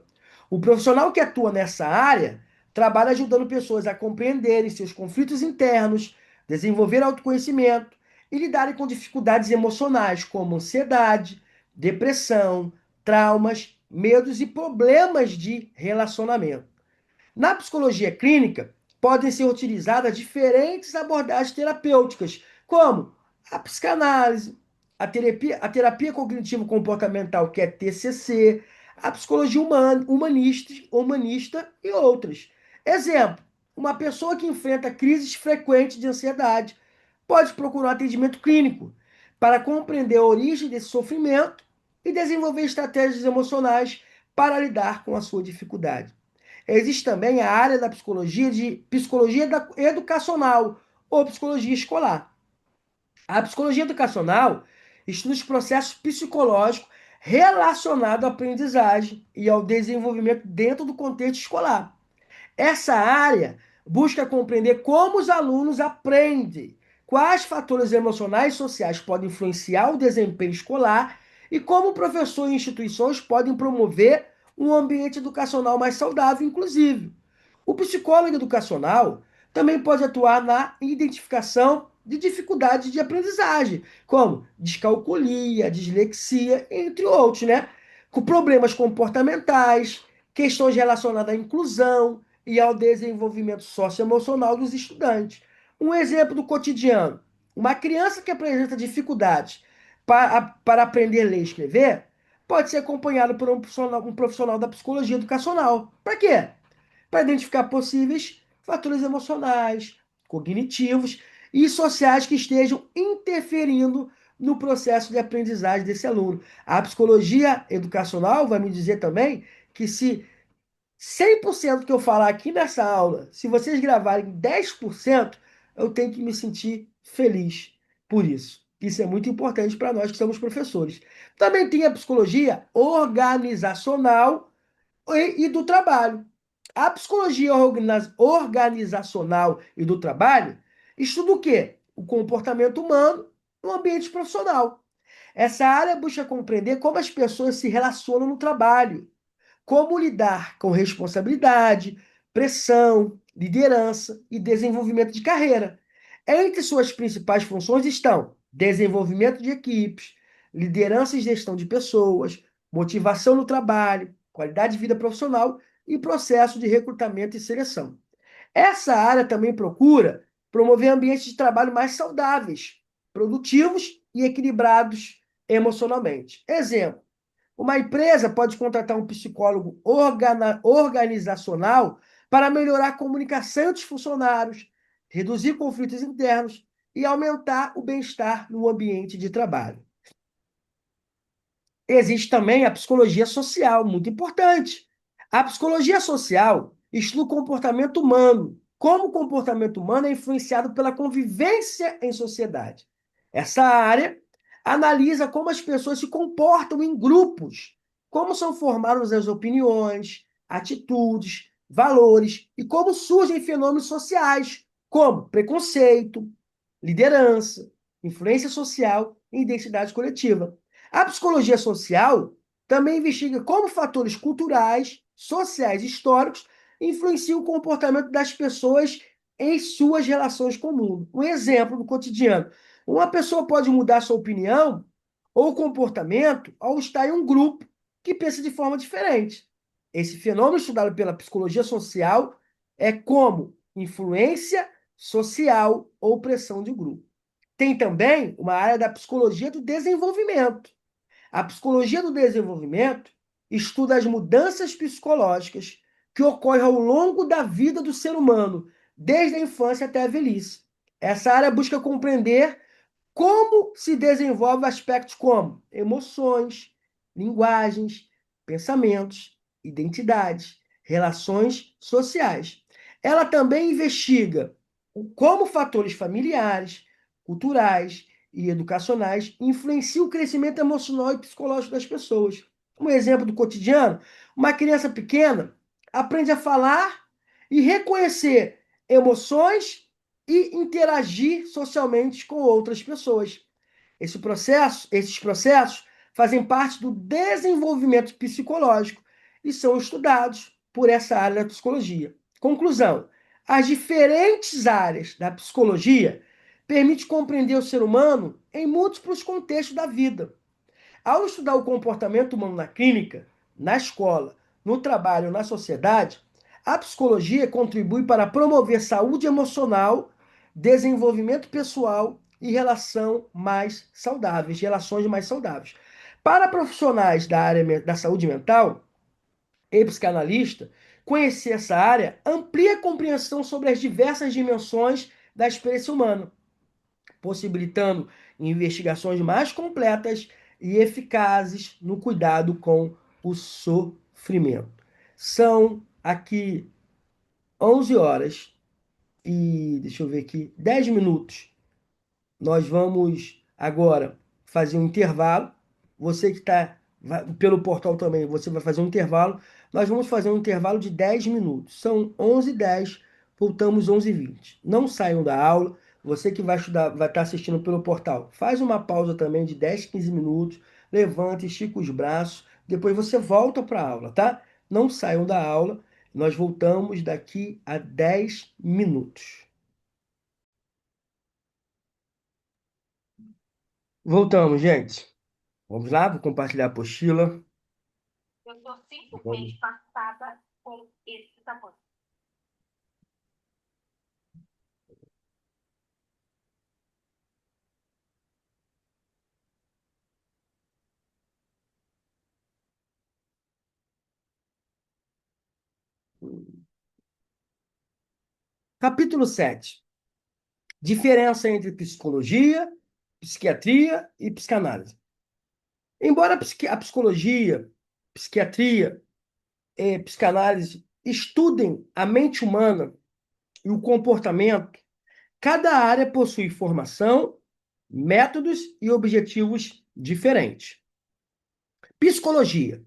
O profissional que atua nessa área trabalha ajudando pessoas a compreenderem seus conflitos internos, desenvolver autoconhecimento e lidarem com dificuldades emocionais como ansiedade, depressão, traumas, medos e problemas de relacionamento. Na psicologia clínica, podem ser utilizadas diferentes abordagens terapêuticas, como a psicanálise, a terapia cognitivo-comportamental, que é TCC, a psicologia humanista e outras. Exemplo, uma pessoa que enfrenta crises frequentes de ansiedade pode procurar um atendimento clínico para compreender a origem desse sofrimento e desenvolver estratégias emocionais para lidar com a sua dificuldade. Existe também a área da psicologia de psicologia educacional ou psicologia escolar. A psicologia educacional estuda os processos psicológicos relacionados à aprendizagem e ao desenvolvimento dentro do contexto escolar. Essa área busca compreender como os alunos aprendem, quais fatores emocionais e sociais podem influenciar o desempenho escolar e como o professor e instituições podem promover um ambiente educacional mais saudável e inclusivo. O psicólogo educacional também pode atuar na identificação de dificuldades de aprendizagem, como descalculia, dislexia, entre outros, né? Com problemas comportamentais, questões relacionadas à inclusão e ao desenvolvimento socioemocional dos estudantes. Um exemplo do cotidiano: uma criança que apresenta dificuldades para aprender a ler e escrever pode ser acompanhada por um profissional da psicologia educacional. Para quê? Para identificar possíveis fatores emocionais, cognitivos e sociais que estejam interferindo no processo de aprendizagem desse aluno. A psicologia educacional vai me dizer também que se 100% que eu falar aqui nessa aula, se vocês gravarem 10%, eu tenho que me sentir feliz por isso. Isso é muito importante para nós que somos professores. Também tem a psicologia organizacional e do trabalho. A psicologia organizacional e do trabalho estuda o quê? O comportamento humano no ambiente profissional. Essa área busca compreender como as pessoas se relacionam no trabalho, como lidar com responsabilidade, pressão, liderança e desenvolvimento de carreira. Entre suas principais funções estão desenvolvimento de equipes, liderança e gestão de pessoas, motivação no trabalho, qualidade de vida profissional e processo de recrutamento e seleção. Essa área também procura promover ambientes de trabalho mais saudáveis, produtivos e equilibrados emocionalmente. Exemplo: uma empresa pode contratar um psicólogo organizacional para melhorar a comunicação entre os funcionários, reduzir conflitos internos e aumentar o bem-estar no ambiente de trabalho. Existe também a psicologia social, muito importante. A psicologia social estuda o comportamento humano, como o comportamento humano é influenciado pela convivência em sociedade. Essa área analisa como as pessoas se comportam em grupos, como são formadas as opiniões, atitudes, valores e como surgem fenômenos sociais, como preconceito, liderança, influência social e identidade coletiva. A psicologia social também investiga como fatores culturais, sociais e históricos influenciam o comportamento das pessoas em suas relações comuns. Um exemplo do cotidiano. Uma pessoa pode mudar sua opinião ou comportamento ao estar em um grupo que pensa de forma diferente. Esse fenômeno estudado pela psicologia social é como influência social ou pressão de grupo. Tem também uma área da psicologia do desenvolvimento. A psicologia do desenvolvimento estuda as mudanças psicológicas que ocorrem ao longo da vida do ser humano, desde a infância até a velhice. Essa área busca compreender como se desenvolve aspectos como emoções, linguagens, pensamentos, identidades, relações sociais. Ela também investiga como fatores familiares, culturais e educacionais influenciam o crescimento emocional e psicológico das pessoas. Um exemplo do cotidiano: uma criança pequena aprende a falar e reconhecer emoções e interagir socialmente com outras pessoas. Esses processos fazem parte do desenvolvimento psicológico e são estudados por essa área da psicologia. Conclusão: as diferentes áreas da psicologia permitem compreender o ser humano em múltiplos contextos da vida. Ao estudar o comportamento humano na clínica, na escola, no trabalho ou na sociedade, a psicologia contribui para promover saúde emocional, desenvolvimento pessoal e relações mais saudáveis. Para profissionais da área da saúde mental e psicanalista, conhecer essa área amplia a compreensão sobre as diversas dimensões da experiência humana, possibilitando investigações mais completas e eficazes no cuidado com o sofrimento. São aqui 11 horas e, deixa eu ver aqui, 10 minutos. Nós vamos agora fazer um intervalo. Você que está pelo portal também, você vai fazer um intervalo. Nós vamos fazer um intervalo de 10 minutos. São 11h10, voltamos 11h20. Não saiam da aula. Você que vai estudar, vai estar assistindo pelo portal, faz uma pausa também de 10, 15 minutos. Levanta, estica os braços. Depois você volta para a aula, tá? Não saiam da aula. Nós voltamos daqui a 10 minutos. Voltamos, gente. Vamos lá, vou compartilhar a apostila. Eu estou simplesmente passada com esse tamanho. Capítulo 7. Diferença entre psicologia, psiquiatria e psicanálise. Embora a psicologia, psiquiatria e psicanálise estudem a mente humana e o comportamento, cada área possui formação, métodos e objetivos diferentes. Psicologia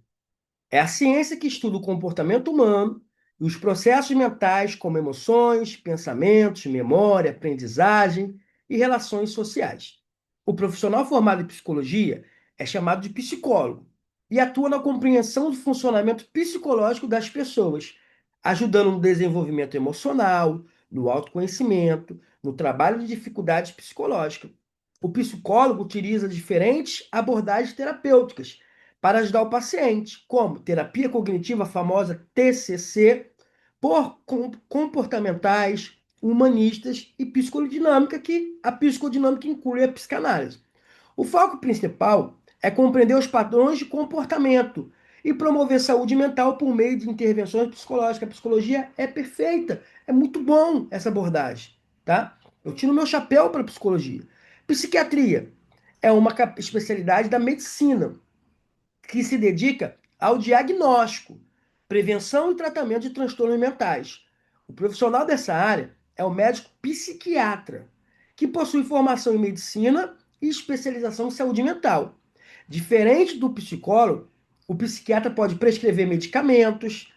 é a ciência que estuda o comportamento humano e os processos mentais, como emoções, pensamentos, memória, aprendizagem e relações sociais. O profissional formado em psicologia é chamado de psicólogo e atua na compreensão do funcionamento psicológico das pessoas, ajudando no desenvolvimento emocional, no autoconhecimento, no trabalho de dificuldades psicológicas. O psicólogo utiliza diferentes abordagens terapêuticas para ajudar o paciente, como terapia cognitiva, a famosa TCC, por comportamentais, humanistas e psicodinâmica, que a psicodinâmica inclui a psicanálise. O foco principal é compreender os padrões de comportamento e promover saúde mental por meio de intervenções psicológicas. A psicologia é perfeita, é muito bom essa abordagem, tá? Eu tiro meu chapéu para a psicologia. Psiquiatria é uma especialidade da medicina que se dedica ao diagnóstico, prevenção e tratamento de transtornos mentais. O profissional dessa área é o médico psiquiatra, que possui formação em medicina e especialização em saúde mental. Diferente do psicólogo, o psiquiatra pode prescrever medicamentos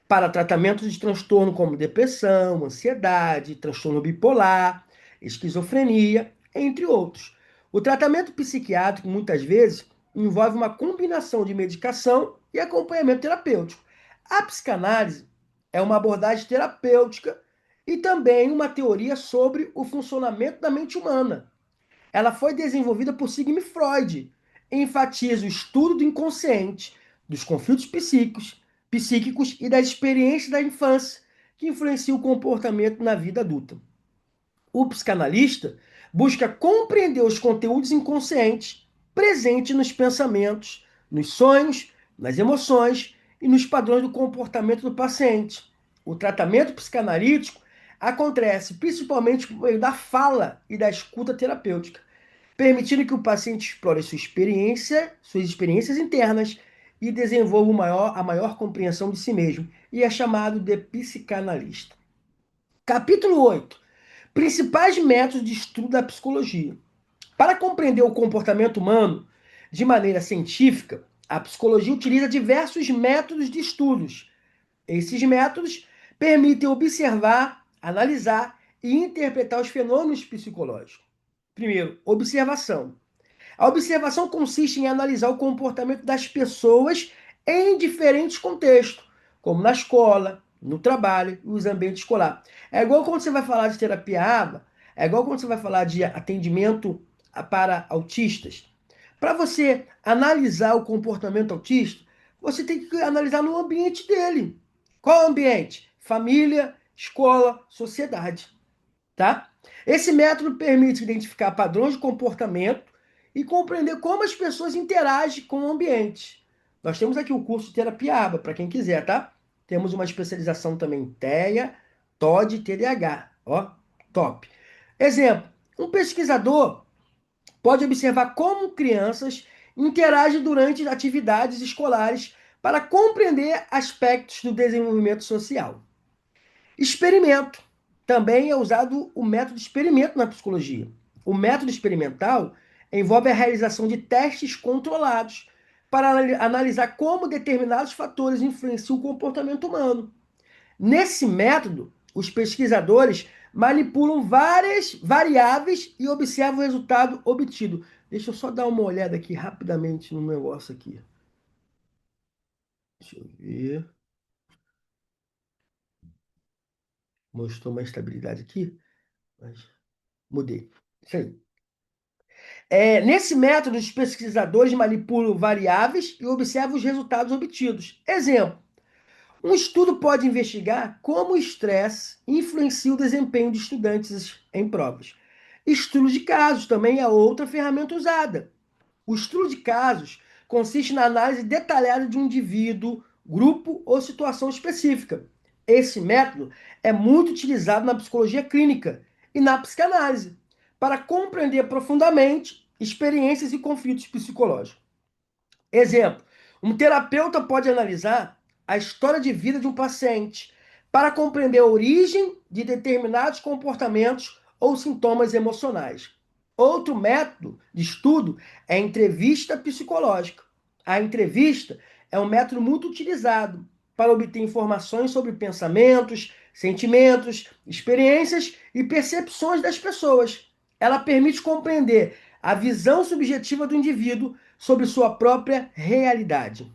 para tratamento de transtorno como depressão, ansiedade, transtorno bipolar, esquizofrenia, entre outros. O tratamento psiquiátrico, muitas vezes, envolve uma combinação de medicação e acompanhamento terapêutico. A psicanálise é uma abordagem terapêutica e também uma teoria sobre o funcionamento da mente humana. Ela foi desenvolvida por Sigmund Freud e enfatiza o estudo do inconsciente, dos conflitos psíquicos e das experiências da infância que influenciam o comportamento na vida adulta. O psicanalista busca compreender os conteúdos inconscientes presentes nos pensamentos, nos sonhos, nas emoções e nos padrões do comportamento do paciente. O tratamento psicanalítico acontece principalmente por meio da fala e da escuta terapêutica, permitindo que o paciente explore suas experiências internas e desenvolva a maior compreensão de si mesmo, e é chamado de psicanalista. Capítulo 8. Principais métodos de estudo da psicologia. Para compreender o comportamento humano de maneira científica, a psicologia utiliza diversos métodos de estudos. Esses métodos permitem observar, analisar e interpretar os fenômenos psicológicos. Primeiro, observação. A observação consiste em analisar o comportamento das pessoas em diferentes contextos, como na escola, no trabalho e nos ambientes escolar. É igual quando você vai falar de terapia ABA, é igual quando você vai falar de atendimento para autistas. Para você analisar o comportamento autista, você tem que analisar no ambiente dele. Qual é o ambiente? Família, escola, sociedade, tá? Esse método permite identificar padrões de comportamento e compreender como as pessoas interagem com o ambiente. Nós temos aqui o curso de terapia ABA, para quem quiser, tá? Temos uma especialização também em TEA, TOD e TDAH. Ó, top. Exemplo, um pesquisador pode observar como crianças interagem durante atividades escolares para compreender aspectos do desenvolvimento social. Experimento. Também é usado o método experimento na psicologia. O método experimental envolve a realização de testes controlados para analisar como determinados fatores influenciam o comportamento humano. Nesse método, os pesquisadores manipulam várias variáveis e observam o resultado obtido. Deixa eu só dar uma olhada aqui rapidamente no negócio aqui. Deixa eu ver. Mostrou uma estabilidade aqui, mas mudei. Isso aí. Nesse método, os pesquisadores manipulam variáveis e observam os resultados obtidos. Exemplo: um estudo pode investigar como o estresse influencia o desempenho de estudantes em provas. Estudo de casos também é outra ferramenta usada. O estudo de casos consiste na análise detalhada de um indivíduo, grupo ou situação específica. Esse método é muito utilizado na psicologia clínica e na psicanálise para compreender profundamente experiências e conflitos psicológicos. Exemplo: um terapeuta pode analisar a história de vida de um paciente para compreender a origem de determinados comportamentos ou sintomas emocionais. Outro método de estudo é a entrevista psicológica. A entrevista é um método muito utilizado para obter informações sobre pensamentos, sentimentos, experiências e percepções das pessoas. Ela permite compreender a visão subjetiva do indivíduo sobre sua própria realidade.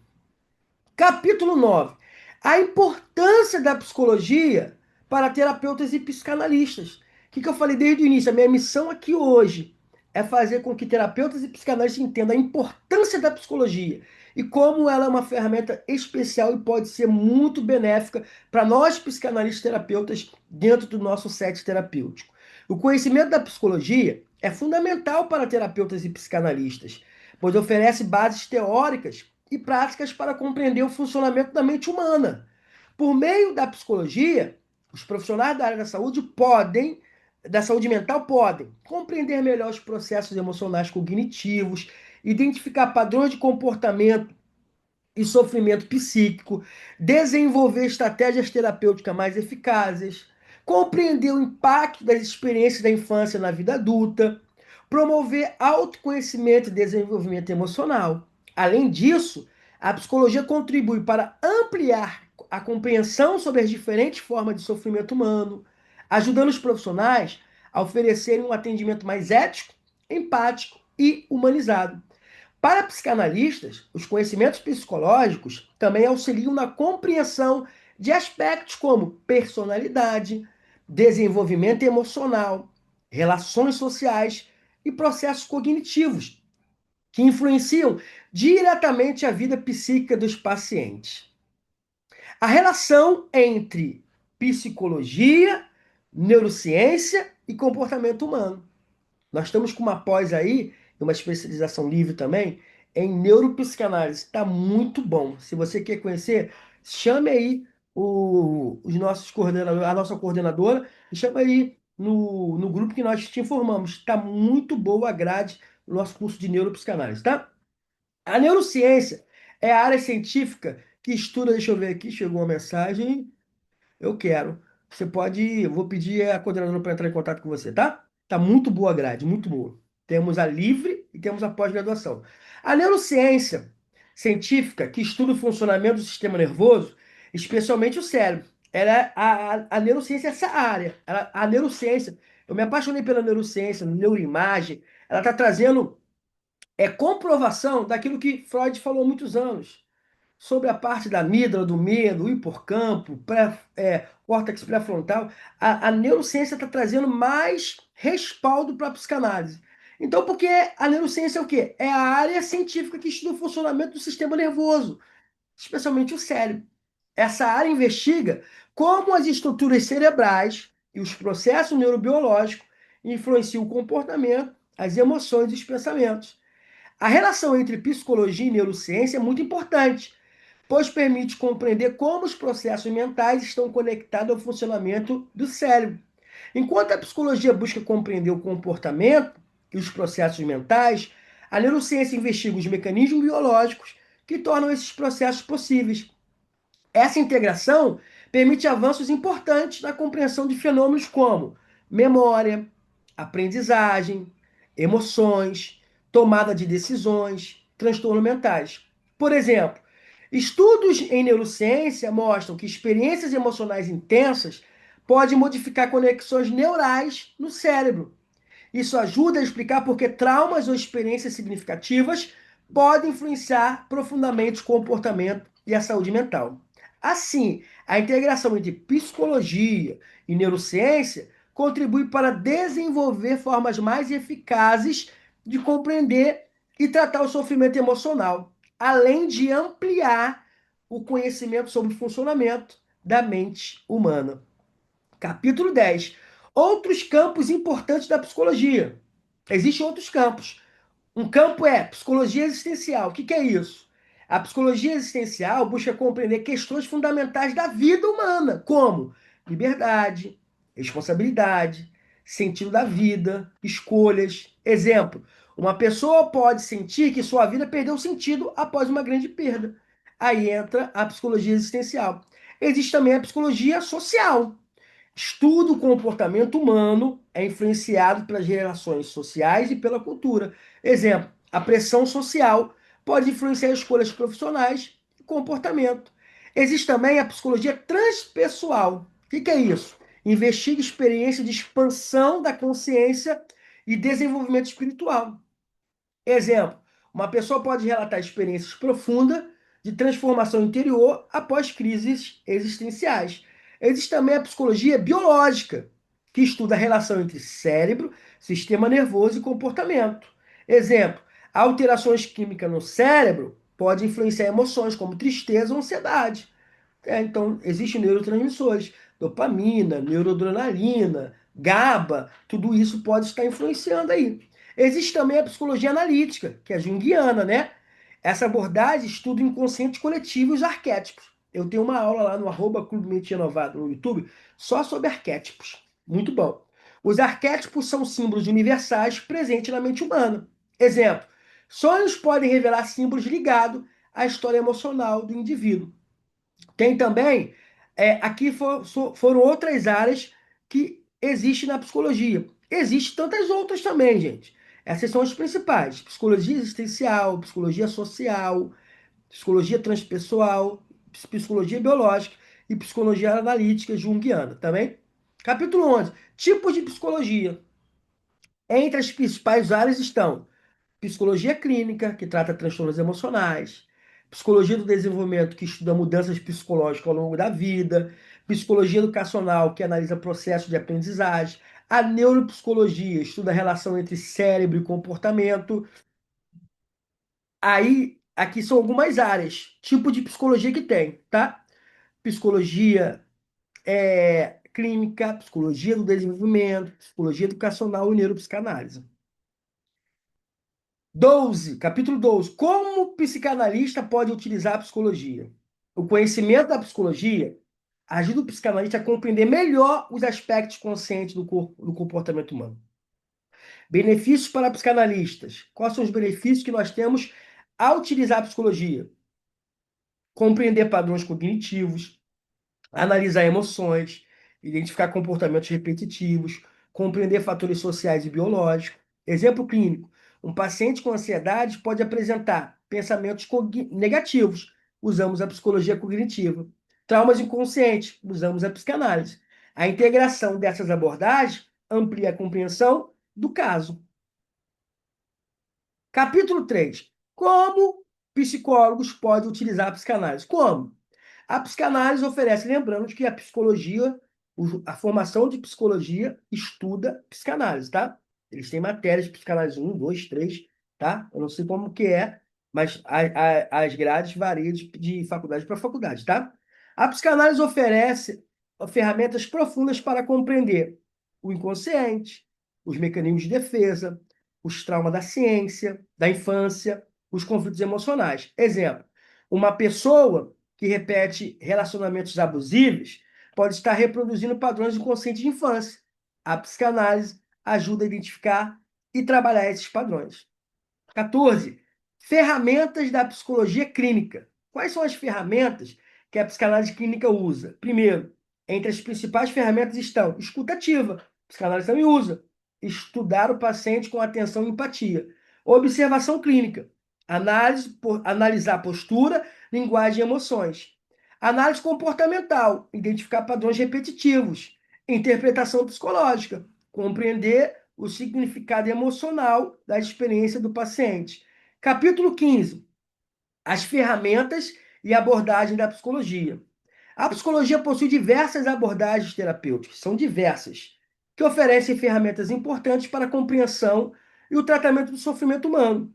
Capítulo 9. A importância da psicologia para terapeutas e psicanalistas. O que eu falei desde o início? A minha missão aqui hoje é fazer com que terapeutas e psicanalistas entendam a importância da psicologia e como ela é uma ferramenta especial e pode ser muito benéfica para nós psicanalistas e terapeutas dentro do nosso set terapêutico. O conhecimento da psicologia é fundamental para terapeutas e psicanalistas, pois oferece bases teóricas e práticas para compreender o funcionamento da mente humana. Por meio da psicologia, os profissionais da área da saúde mental podem compreender melhor os processos emocionais cognitivos, identificar padrões de comportamento e sofrimento psíquico, desenvolver estratégias terapêuticas mais eficazes, compreender o impacto das experiências da infância na vida adulta, promover autoconhecimento e desenvolvimento emocional. Além disso, a psicologia contribui para ampliar a compreensão sobre as diferentes formas de sofrimento humano, ajudando os profissionais a oferecerem um atendimento mais ético, empático e humanizado. Para psicanalistas, os conhecimentos psicológicos também auxiliam na compreensão de aspectos como personalidade, desenvolvimento emocional, relações sociais e processos cognitivos, que influenciam diretamente a vida psíquica dos pacientes. A relação entre psicologia, neurociência e comportamento humano. Nós estamos com uma pós aí, uma especialização livre também, em neuropsicanálise. Está muito bom. Se você quer conhecer, chame aí os nossos coordenadores, a nossa coordenadora, e chame aí no grupo que nós te informamos. Está muito boa a grade do nosso curso de neuropsicanálise, tá? A neurociência é a área científica que estuda, deixa eu ver aqui, chegou uma mensagem. Eu quero. Você pode. Eu vou pedir a coordenadora para entrar em contato com você, tá? Tá muito boa a grade, muito boa. Temos a livre e temos a pós-graduação. A neurociência científica, que estuda o funcionamento do sistema nervoso, especialmente o cérebro. A neurociência é essa área. A neurociência. Eu me apaixonei pela neurociência, neuroimagem. Ela está trazendo comprovação daquilo que Freud falou há muitos anos sobre a parte da amígdala, do medo, o hipocampo, córtex pré-frontal, a neurociência está trazendo mais respaldo para a psicanálise. Então, porque a neurociência é o quê? É a área científica que estuda o funcionamento do sistema nervoso, especialmente o cérebro. Essa área investiga como as estruturas cerebrais e os processos neurobiológicos influenciam o comportamento, as emoções e os pensamentos. A relação entre psicologia e neurociência é muito importante, pois permite compreender como os processos mentais estão conectados ao funcionamento do cérebro. Enquanto a psicologia busca compreender o comportamento e os processos mentais, a neurociência investiga os mecanismos biológicos que tornam esses processos possíveis. Essa integração permite avanços importantes na compreensão de fenômenos como memória, aprendizagem, emoções, tomada de decisões, transtornos mentais. Por exemplo, estudos em neurociência mostram que experiências emocionais intensas podem modificar conexões neurais no cérebro. Isso ajuda a explicar por que traumas ou experiências significativas podem influenciar profundamente o comportamento e a saúde mental. Assim, a integração entre psicologia e neurociência contribui para desenvolver formas mais eficazes de compreender e tratar o sofrimento emocional, além de ampliar o conhecimento sobre o funcionamento da mente humana. Capítulo 10. Outros campos importantes da psicologia. Existem outros campos. Um campo é psicologia existencial. O que é isso? A psicologia existencial busca compreender questões fundamentais da vida humana, como liberdade, responsabilidade, sentido da vida, escolhas. Exemplo: uma pessoa pode sentir que sua vida perdeu sentido após uma grande perda. Aí entra a psicologia existencial. Existe também a psicologia social. Estuda o comportamento humano, é influenciado pelas relações sociais e pela cultura. Exemplo, a pressão social pode influenciar escolhas profissionais e comportamento. Existe também a psicologia transpessoal. O que é isso? Investiga experiência de expansão da consciência e desenvolvimento espiritual. Exemplo, uma pessoa pode relatar experiências profundas de transformação interior após crises existenciais. Existe também a psicologia biológica, que estuda a relação entre cérebro, sistema nervoso e comportamento. Exemplo, alterações químicas no cérebro podem influenciar emoções como tristeza ou ansiedade. Então, existem neurotransmissores, dopamina, neuroadrenalina, GABA, tudo isso pode estar influenciando aí. Existe também a psicologia analítica, que é junguiana, né? Essa abordagem estuda o inconsciente coletivo e os arquétipos. Eu tenho uma aula lá no Clube Mente Renovado no YouTube só sobre arquétipos. Muito bom. Os arquétipos são símbolos universais presentes na mente humana. Exemplo, sonhos podem revelar símbolos ligados à história emocional do indivíduo. Tem também, foram outras áreas que existem na psicologia. Existem tantas outras também, gente. Essas são as principais: psicologia existencial, psicologia social, psicologia transpessoal, psicologia biológica e psicologia analítica junguiana, também. Capítulo 11. Tipos de psicologia. Entre as principais áreas estão Psicologia clínica, que trata transtornos emocionais. Psicologia do desenvolvimento, que estuda mudanças psicológicas ao longo da vida. Psicologia educacional, que analisa processos de aprendizagem. A neuropsicologia estuda a relação entre cérebro e comportamento. Aí, aqui são algumas áreas, tipo de psicologia que tem, tá? Psicologia clínica, psicologia do desenvolvimento, psicologia educacional e neuropsicanálise. 12, capítulo 12. Como o psicanalista pode utilizar a psicologia? O conhecimento da psicologia ajuda o psicanalista a compreender melhor os aspectos conscientes do corpo, do comportamento humano. Benefícios para psicanalistas. Quais são os benefícios que nós temos ao utilizar a psicologia? Compreender padrões cognitivos, analisar emoções, identificar comportamentos repetitivos, compreender fatores sociais e biológicos. Exemplo clínico: um paciente com ansiedade pode apresentar pensamentos negativos, usamos a psicologia cognitiva. Traumas inconscientes, usamos a psicanálise. A integração dessas abordagens amplia a compreensão do caso. Capítulo 3. Como psicólogos podem utilizar a psicanálise? Como? A psicanálise oferece, lembrando que a psicologia, a formação de psicologia estuda psicanálise, tá? Eles têm matérias de psicanálise 1, 2, 3, tá? Eu não sei como que é, mas as grades variam de faculdade para faculdade, tá? A psicanálise oferece ferramentas profundas para compreender o inconsciente, os mecanismos de defesa, os traumas da ciência, da infância, os conflitos emocionais. Exemplo, uma pessoa que repete relacionamentos abusivos pode estar reproduzindo padrões inconscientes de infância. A psicanálise ajuda a identificar e trabalhar esses padrões. 14. Ferramentas da psicologia clínica. Quais são as ferramentas que a psicanálise clínica usa? Primeiro, entre as principais ferramentas estão escutativa, a psicanálise também usa, estudar o paciente com atenção e empatia, observação clínica, analisar postura, linguagem e emoções, análise comportamental, identificar padrões repetitivos, interpretação psicológica, compreender o significado emocional da experiência do paciente. Capítulo 15. As ferramentas e abordagem da psicologia. A psicologia possui diversas abordagens terapêuticas, são diversas, que oferecem ferramentas importantes para a compreensão e o tratamento do sofrimento humano.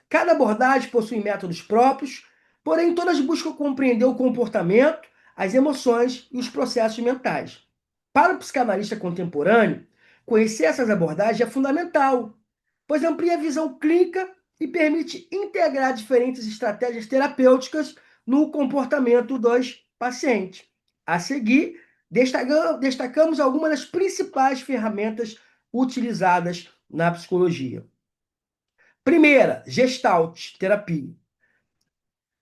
Cada abordagem possui métodos próprios, porém todas buscam compreender o comportamento, as emoções e os processos mentais. Para o psicanalista contemporâneo, conhecer essas abordagens é fundamental, pois amplia a visão clínica e permite integrar diferentes estratégias terapêuticas no comportamento dos pacientes. A seguir, destacamos algumas das principais ferramentas utilizadas na psicologia. Primeira, Gestalt terapia.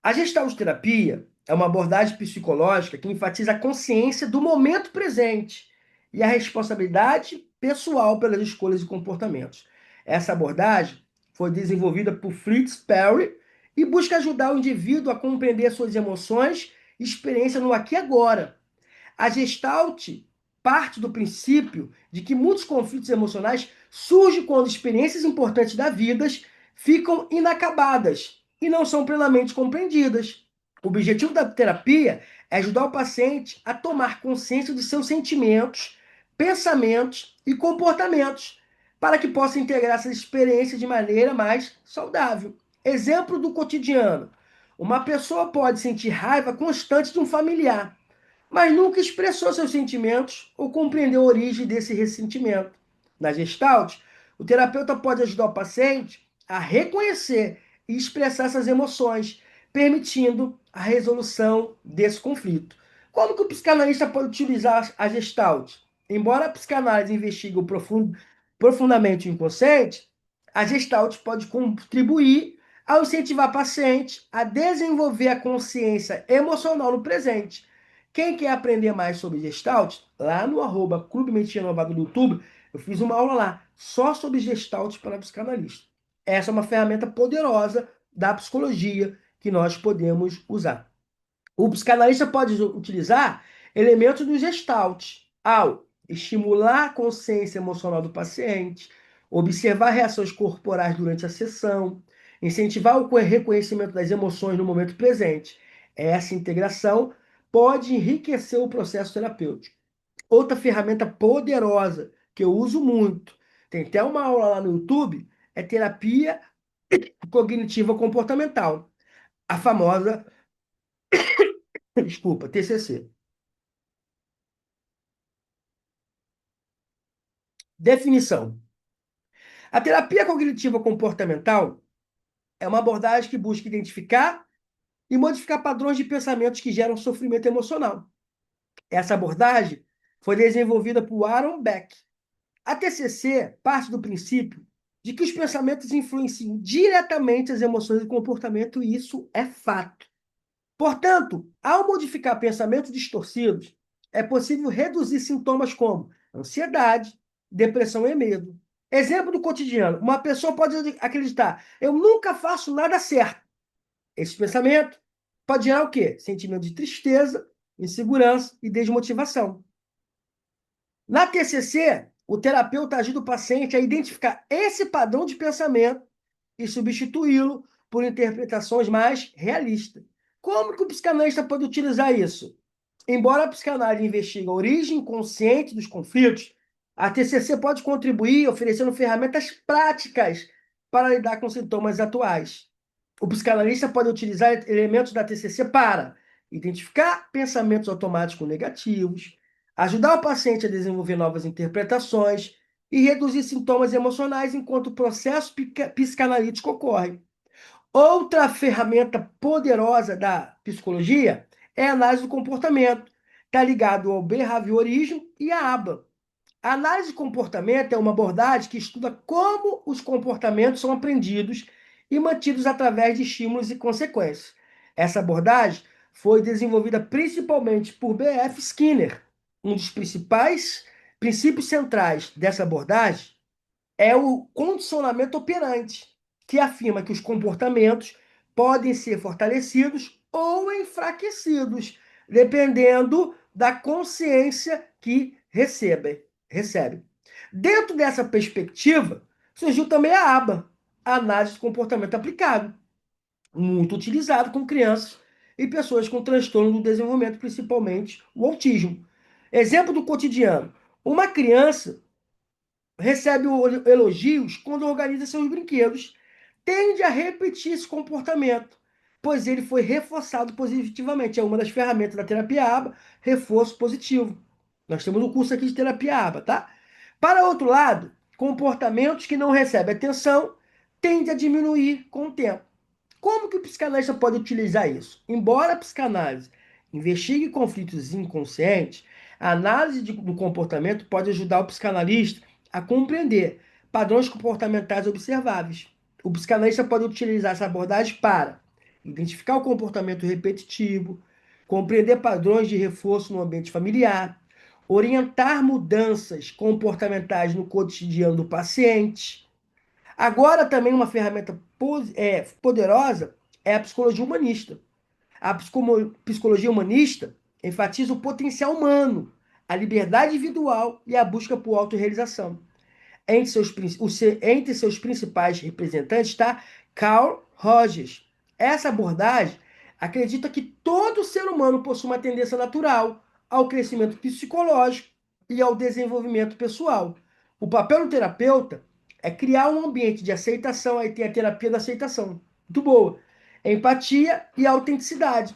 A Gestalt terapia é uma abordagem psicológica que enfatiza a consciência do momento presente e a responsabilidade pessoal pelas escolhas e comportamentos. Essa abordagem foi desenvolvida por Fritz Perry e busca ajudar o indivíduo a compreender suas emoções e experiência no aqui e agora. A Gestalt parte do princípio de que muitos conflitos emocionais surgem quando experiências importantes da vida ficam inacabadas e não são plenamente compreendidas. O objetivo da terapia é ajudar o paciente a tomar consciência de seus sentimentos, pensamentos e comportamentos, para que possa integrar essas experiências de maneira mais saudável. Exemplo do cotidiano: uma pessoa pode sentir raiva constante de um familiar, mas nunca expressou seus sentimentos ou compreendeu a origem desse ressentimento. Na Gestalt, o terapeuta pode ajudar o paciente a reconhecer e expressar essas emoções, permitindo a resolução desse conflito. Como que o psicanalista pode utilizar a Gestalt? Embora a psicanálise investigue profundamente o inconsciente, a Gestalt pode contribuir ao incentivar o paciente a desenvolver a consciência emocional no presente. Quem quer aprender mais sobre Gestalt, lá no Clube Mente Renovada no YouTube, eu fiz uma aula lá, só sobre Gestalt para psicanalista. Essa é uma ferramenta poderosa da psicologia que nós podemos usar. O psicanalista pode utilizar elementos do Gestalt ao estimular a consciência emocional do paciente, observar reações corporais durante a sessão, incentivar o reconhecimento das emoções no momento presente. Essa integração pode enriquecer o processo terapêutico. Outra ferramenta poderosa que eu uso muito, tem até uma aula lá no YouTube, é terapia cognitiva comportamental, a famosa, desculpa, TCC. Definição: a terapia cognitiva comportamental é uma abordagem que busca identificar e modificar padrões de pensamentos que geram sofrimento emocional. Essa abordagem foi desenvolvida por Aaron Beck. A TCC parte do princípio de que os pensamentos influenciam diretamente as emoções e comportamento, e isso é fato. Portanto, ao modificar pensamentos distorcidos, é possível reduzir sintomas como ansiedade, depressão e medo. Exemplo do cotidiano: uma pessoa pode acreditar, eu nunca faço nada certo. Esse pensamento pode gerar o quê? Sentimento de tristeza, insegurança e desmotivação. Na TCC, o terapeuta ajuda o paciente a identificar esse padrão de pensamento e substituí-lo por interpretações mais realistas. Como que o psicanalista pode utilizar isso? Embora a psicanálise investigue a origem consciente dos conflitos, a TCC pode contribuir oferecendo ferramentas práticas para lidar com sintomas atuais. O psicanalista pode utilizar elementos da TCC para identificar pensamentos automáticos negativos, ajudar o paciente a desenvolver novas interpretações e reduzir sintomas emocionais enquanto o processo psicanalítico ocorre. Outra ferramenta poderosa da psicologia é a análise do comportamento. Está ligado ao behaviorismo e à aba. A análise de comportamento é uma abordagem que estuda como os comportamentos são aprendidos e mantidos através de estímulos e consequências. Essa abordagem foi desenvolvida principalmente por B.F. Skinner. Um dos principais princípios centrais dessa abordagem é o condicionamento operante, que afirma que os comportamentos podem ser fortalecidos ou enfraquecidos, dependendo da consciência que recebe. Dentro dessa perspectiva, surgiu também a ABA, a Análise de Comportamento Aplicado, muito utilizado com crianças e pessoas com transtorno do desenvolvimento, principalmente o autismo. Exemplo do cotidiano: uma criança recebe elogios quando organiza seus brinquedos, tende a repetir esse comportamento, pois ele foi reforçado positivamente. É uma das ferramentas da terapia ABA, reforço positivo. Nós temos um curso aqui de terapia ABA, tá? Para outro lado, comportamentos que não recebem atenção tendem a diminuir com o tempo. Como que o psicanalista pode utilizar isso? Embora a psicanálise investigue conflitos inconscientes, a análise do comportamento pode ajudar o psicanalista a compreender padrões comportamentais observáveis. O psicanalista pode utilizar essa abordagem para identificar o comportamento repetitivo, compreender padrões de reforço no ambiente familiar, orientar mudanças comportamentais no cotidiano do paciente. Agora, também uma ferramenta poderosa é a psicologia humanista. A psicologia humanista enfatiza o potencial humano, a liberdade individual e a busca por autorrealização. Entre seus principais representantes está Carl Rogers. Essa abordagem acredita que todo ser humano possui uma tendência natural ao crescimento psicológico e ao desenvolvimento pessoal. O papel do terapeuta é criar um ambiente de aceitação. Aí tem a terapia da aceitação, muito boa. Empatia e autenticidade,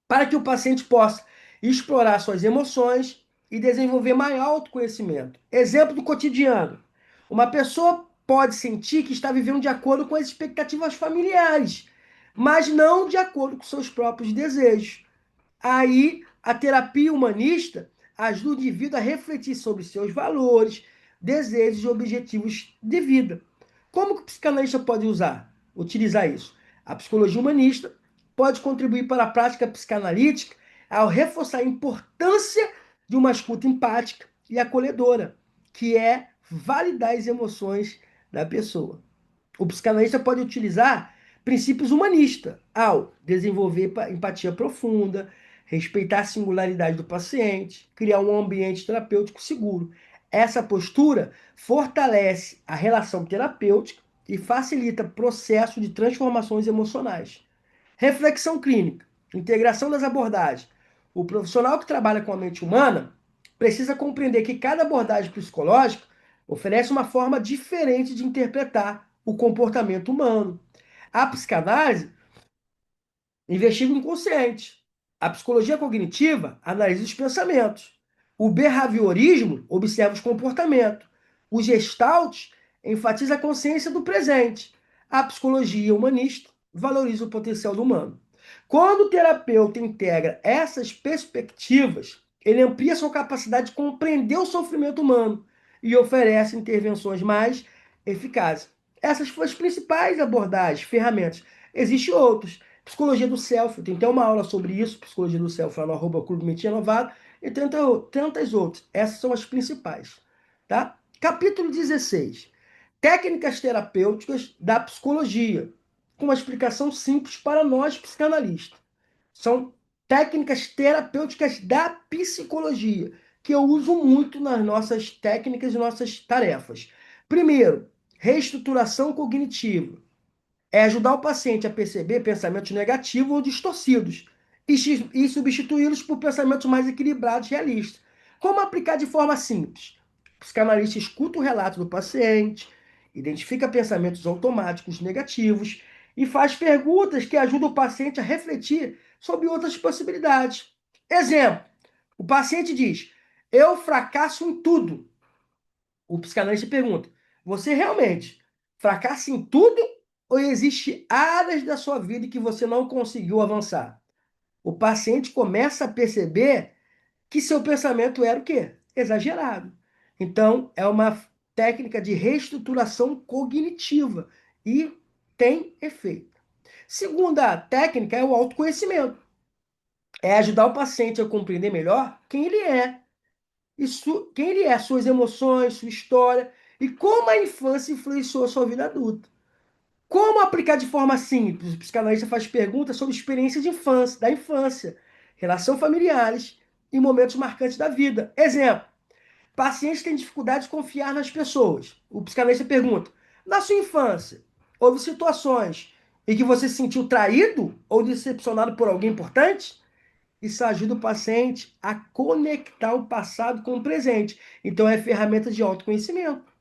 para que o paciente possa explorar suas emoções e desenvolver maior autoconhecimento. Exemplo do cotidiano: uma pessoa pode sentir que está vivendo de acordo com as expectativas familiares, mas não de acordo com seus próprios desejos. Aí, a terapia humanista ajuda o indivíduo a refletir sobre seus valores, desejos e objetivos de vida. Como que o psicanalista pode utilizar isso? A psicologia humanista pode contribuir para a prática psicanalítica ao reforçar a importância de uma escuta empática e acolhedora, que é validar as emoções da pessoa. O psicanalista pode utilizar princípios humanistas ao desenvolver empatia profunda, respeitar a singularidade do paciente, criar um ambiente terapêutico seguro. Essa postura fortalece a relação terapêutica e facilita o processo de transformações emocionais. Reflexão clínica, integração das abordagens. O profissional que trabalha com a mente humana precisa compreender que cada abordagem psicológica oferece uma forma diferente de interpretar o comportamento humano. A psicanálise investiga o inconsciente. A psicologia cognitiva analisa os pensamentos. O behaviorismo observa os comportamentos. O Gestalt enfatiza a consciência do presente. A psicologia humanista valoriza o potencial do humano. Quando o terapeuta integra essas perspectivas, ele amplia sua capacidade de compreender o sofrimento humano e oferece intervenções mais eficazes. Essas foram as principais abordagens, ferramentas. Existem outros. Psicologia do Self, tem até uma aula sobre isso, Psicologia do Self, lá no arroba Clube Mente Renovado, e tantas outras. Essas são as principais. Tá? Capítulo 16. Técnicas terapêuticas da psicologia, com uma explicação simples para nós psicanalistas. São técnicas terapêuticas da psicologia, que eu uso muito nas nossas técnicas e nossas tarefas. Primeiro, reestruturação cognitiva é ajudar o paciente a perceber pensamentos negativos ou distorcidos e substituí-los por pensamentos mais equilibrados e realistas. Como aplicar de forma simples? O psicanalista escuta o relato do paciente, identifica pensamentos automáticos negativos e faz perguntas que ajudam o paciente a refletir sobre outras possibilidades. Exemplo: o paciente diz: eu fracasso em tudo. O psicanalista pergunta: você realmente fracassa em tudo ou existe áreas da sua vida que você não conseguiu avançar? O paciente começa a perceber que seu pensamento era o quê? Exagerado. Então, é uma técnica de reestruturação cognitiva e tem efeito. Segunda técnica é o autoconhecimento. É ajudar o paciente a compreender melhor quem ele é, quem ele é, suas emoções, sua história e como a infância influenciou a sua vida adulta. Como aplicar de forma simples? O psicanalista faz perguntas sobre experiências de infância, da infância, relações familiares e momentos marcantes da vida. Exemplo: pacientes têm dificuldade de confiar nas pessoas. O psicanalista pergunta: na sua infância, houve situações em que você se sentiu traído ou decepcionado por alguém importante? Isso ajuda o paciente a conectar o passado com o presente. Então, é ferramenta de autoconhecimento.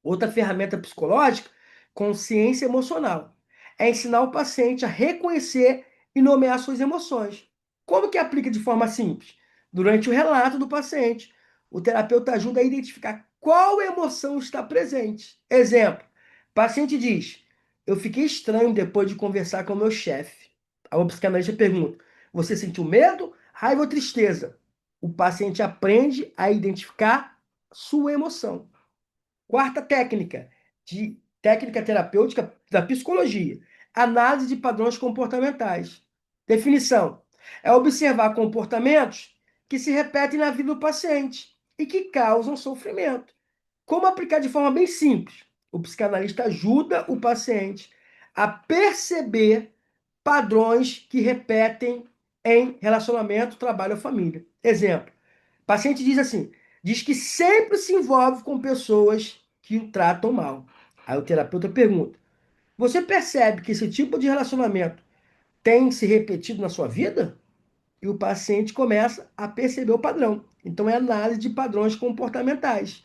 Outra ferramenta psicológica, consciência emocional. É ensinar o paciente a reconhecer e nomear suas emoções. Como que aplica de forma simples? Durante o relato do paciente, o terapeuta ajuda a identificar qual emoção está presente. Exemplo: o paciente diz: eu fiquei estranho depois de conversar com o meu chefe. A psicanalista pergunta: você sentiu medo, raiva ou tristeza? O paciente aprende a identificar sua emoção. Quarta técnica, de técnica terapêutica da psicologia, análise de padrões comportamentais. Definição: é observar comportamentos que se repetem na vida do paciente e que causam sofrimento. Como aplicar de forma bem simples? O psicanalista ajuda o paciente a perceber padrões que repetem em relacionamento, trabalho ou família. Exemplo: o paciente diz assim, diz que sempre se envolve com pessoas que o tratam mal. Aí o terapeuta pergunta: você percebe que esse tipo de relacionamento tem se repetido na sua vida? E o paciente começa a perceber o padrão. Então, é análise de padrões comportamentais.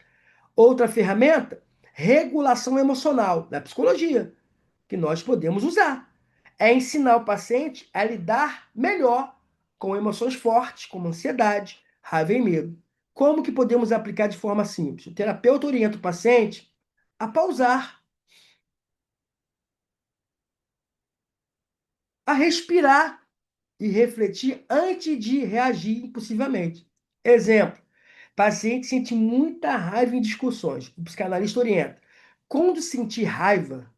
Outra ferramenta, regulação emocional, da psicologia, que nós podemos usar. É ensinar o paciente a lidar melhor com emoções fortes, como ansiedade, raiva e medo. Como que podemos aplicar de forma simples? O terapeuta orienta o paciente a pausar, a respirar e refletir antes de reagir impulsivamente. Exemplo: paciente sente muita raiva em discussões. O psicanalista orienta: quando sentir raiva,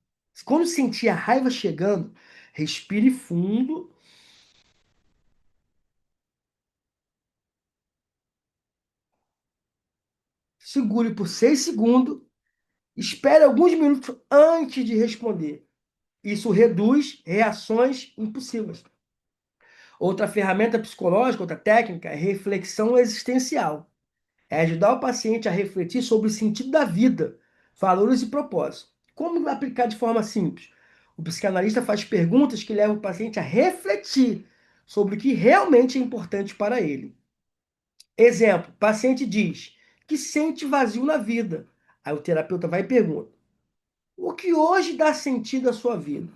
quando sentir a raiva chegando, respire fundo, segure por 6 segundos, espere alguns minutos antes de responder. Isso reduz reações impulsivas. Outra ferramenta psicológica, outra técnica, é reflexão existencial. é ajudar o paciente a refletir sobre o sentido da vida, valores e propósito. Como aplicar de forma simples? O psicanalista faz perguntas que levam o paciente a refletir sobre o que realmente é importante para ele. Exemplo, o paciente diz que sente vazio na vida. Aí o terapeuta vai e pergunta: o que hoje dá sentido à sua vida?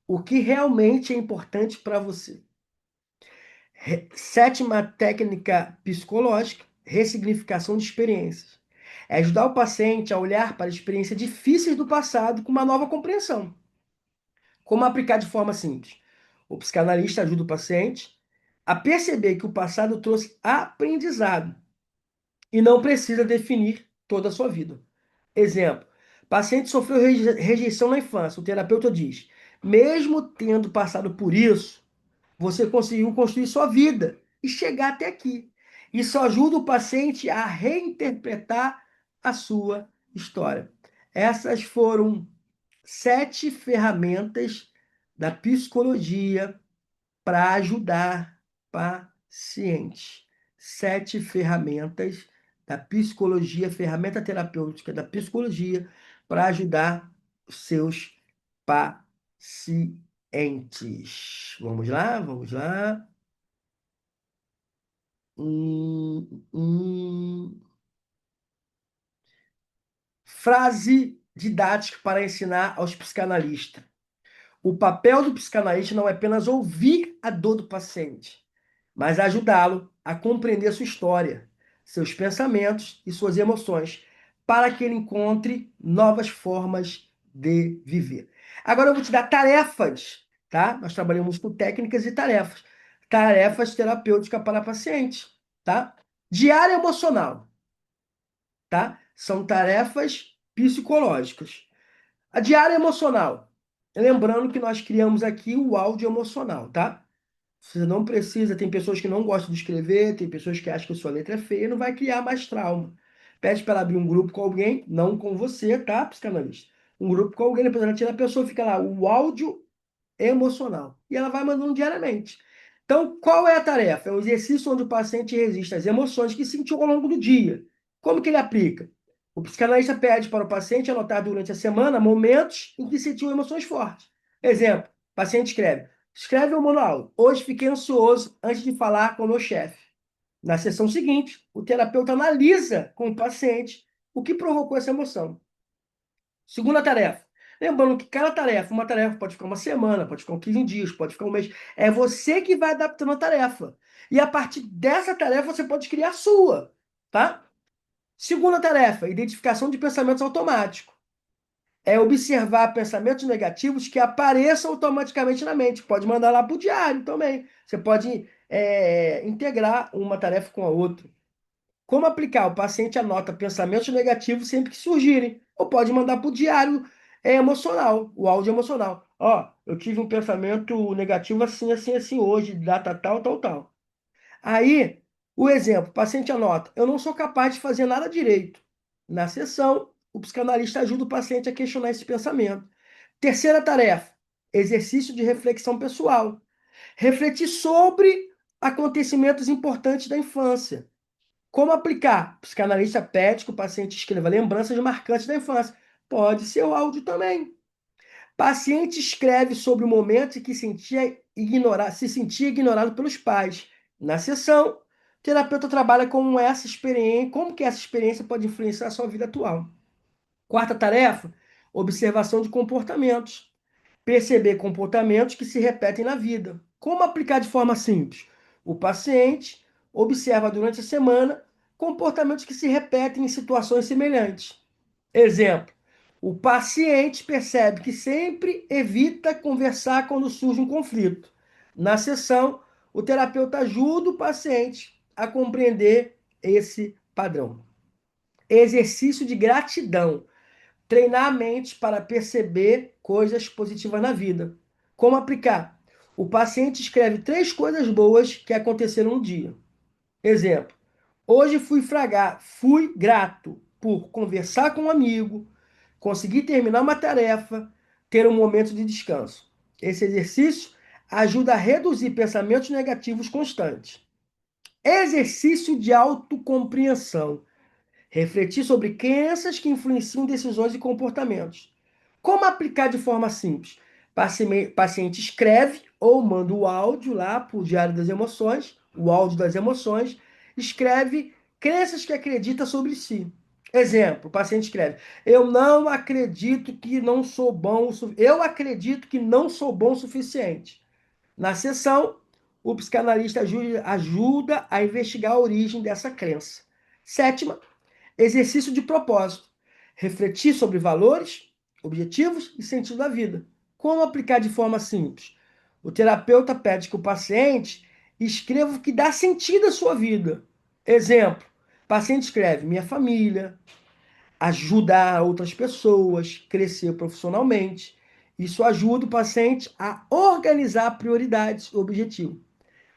O que realmente é importante para você? Sétima técnica psicológica, ressignificação de experiências. É ajudar o paciente a olhar para experiências difíceis do passado com uma nova compreensão. Como aplicar de forma simples? O psicanalista ajuda o paciente a perceber que o passado trouxe aprendizado e não precisa definir toda a sua vida. Exemplo: paciente sofreu rejeição na infância. O terapeuta diz: mesmo tendo passado por isso, você conseguiu construir sua vida e chegar até aqui. Isso ajuda o paciente a reinterpretar a sua história. Essas foram 7 ferramentas da psicologia para ajudar pacientes. 7 ferramentas da psicologia, ferramenta terapêutica da psicologia para ajudar os seus pacientes. Vamos lá, vamos lá. Hum, hum. Frase didática para ensinar aos psicanalistas. O papel do psicanalista não é apenas ouvir a dor do paciente, mas ajudá-lo a compreender sua história, seus pensamentos e suas emoções, para que ele encontre novas formas de viver. Agora eu vou te dar tarefas, tá? Nós trabalhamos com técnicas e tarefas. Tarefas terapêuticas para pacientes, tá? Diário emocional, tá? São tarefas psicológicas. A diária emocional. Lembrando que nós criamos aqui o áudio emocional, tá? Você não precisa, tem pessoas que não gostam de escrever, tem pessoas que acham que a sua letra é feia, não vai criar mais trauma. Pede para ela abrir um grupo com alguém, não com você, tá, psicanalista? Um grupo com alguém, depois ela tira a pessoa, fica lá, o áudio emocional. E ela vai mandando diariamente. Então, qual é a tarefa? É um exercício onde o paciente resiste às emoções que sentiu ao longo do dia. Como que ele aplica? O psicanalista pede para o paciente anotar durante a semana momentos em que sentiu emoções fortes. Exemplo, o paciente escreve: escreve o manual. Hoje fiquei ansioso antes de falar com o meu chefe. Na sessão seguinte, o terapeuta analisa com o paciente o que provocou essa emoção. Segunda tarefa. Lembrando que cada tarefa, uma tarefa pode ficar uma semana, pode ficar 15 dias, pode ficar um mês. É você que vai adaptando a tarefa. E a partir dessa tarefa você pode criar a sua, tá? Segunda tarefa, identificação de pensamentos automáticos. É observar pensamentos negativos que apareçam automaticamente na mente. Pode mandar lá para o diário também. Você pode integrar uma tarefa com a outra. Como aplicar? O paciente anota pensamentos negativos sempre que surgirem. Ou pode mandar para o diário emocional, o áudio emocional. Ó, eu tive um pensamento negativo assim, assim, assim hoje, data tal, tal, tal. Aí, o exemplo, o paciente anota: eu não sou capaz de fazer nada direito. Na sessão, o psicanalista ajuda o paciente a questionar esse pensamento. Terceira tarefa, exercício de reflexão pessoal. Refletir sobre acontecimentos importantes da infância. Como aplicar? O psicanalista pede que o paciente escreva lembranças marcantes da infância. Pode ser o áudio também. Paciente escreve sobre o momento em que se sentia ignorado pelos pais. Na sessão, o terapeuta trabalha com essa experiência, como que essa experiência pode influenciar a sua vida atual. Quarta tarefa, observação de comportamentos. Perceber comportamentos que se repetem na vida. Como aplicar de forma simples? O paciente observa durante a semana comportamentos que se repetem em situações semelhantes. Exemplo: o paciente percebe que sempre evita conversar quando surge um conflito. Na sessão, o terapeuta ajuda o paciente a compreender esse padrão. Exercício de gratidão. Treinar a mente para perceber coisas positivas na vida. Como aplicar? O paciente escreve 3 coisas boas que aconteceram no dia. Exemplo: hoje fui grato por conversar com um amigo, conseguir terminar uma tarefa, ter um momento de descanso. Esse exercício ajuda a reduzir pensamentos negativos constantes. Exercício de autocompreensão. Refletir sobre crenças que influenciam decisões e comportamentos. Como aplicar de forma simples? Paciente escreve ou manda o áudio lá para o Diário das Emoções, o áudio das emoções, escreve crenças que acredita sobre si. Exemplo, o paciente escreve: Eu não acredito que não sou bom, eu acredito que não sou bom o suficiente. Na sessão, o psicanalista ajuda a investigar a origem dessa crença. Sétima, exercício de propósito. Refletir sobre valores, objetivos e sentido da vida. Como aplicar de forma simples? O terapeuta pede que o paciente escreva o que dá sentido à sua vida. Exemplo: o paciente escreve: minha família, ajudar outras pessoas, crescer profissionalmente. Isso ajuda o paciente a organizar prioridades e objetivos.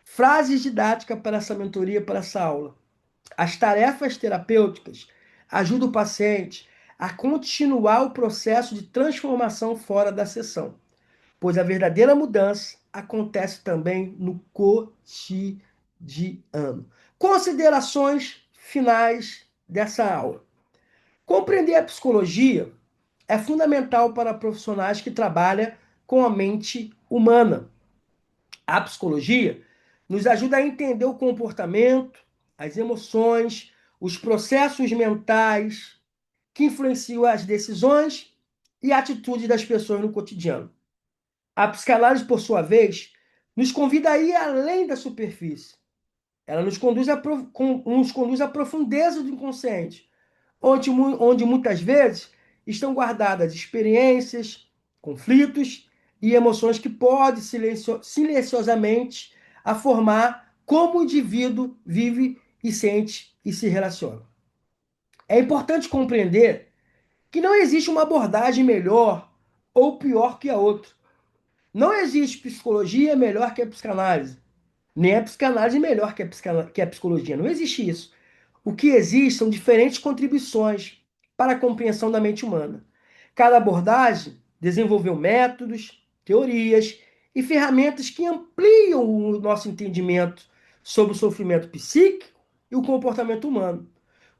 Frases didáticas para essa mentoria, para essa aula. As tarefas terapêuticas ajudam o paciente a continuar o processo de transformação fora da sessão, pois a verdadeira mudança acontece também no cotidiano. Considerações finais dessa aula. Compreender a psicologia é fundamental para profissionais que trabalham com a mente humana. A psicologia nos ajuda a entender o comportamento, as emoções, os processos mentais que influenciam as decisões e atitudes das pessoas no cotidiano. A psicanálise, por sua vez, nos convida a ir além da superfície. Ela nos conduz à profundeza do inconsciente, onde muitas vezes estão guardadas experiências, conflitos e emoções que podem silenciosamente a formar como o indivíduo vive e sente e se relaciona. É importante compreender que não existe uma abordagem melhor ou pior que a outra. Não existe psicologia melhor que a psicanálise, nem a psicanálise melhor que a psicologia. Não existe isso. O que existe são diferentes contribuições para a compreensão da mente humana. Cada abordagem desenvolveu métodos, teorias e ferramentas que ampliam o nosso entendimento sobre o sofrimento psíquico e o comportamento humano.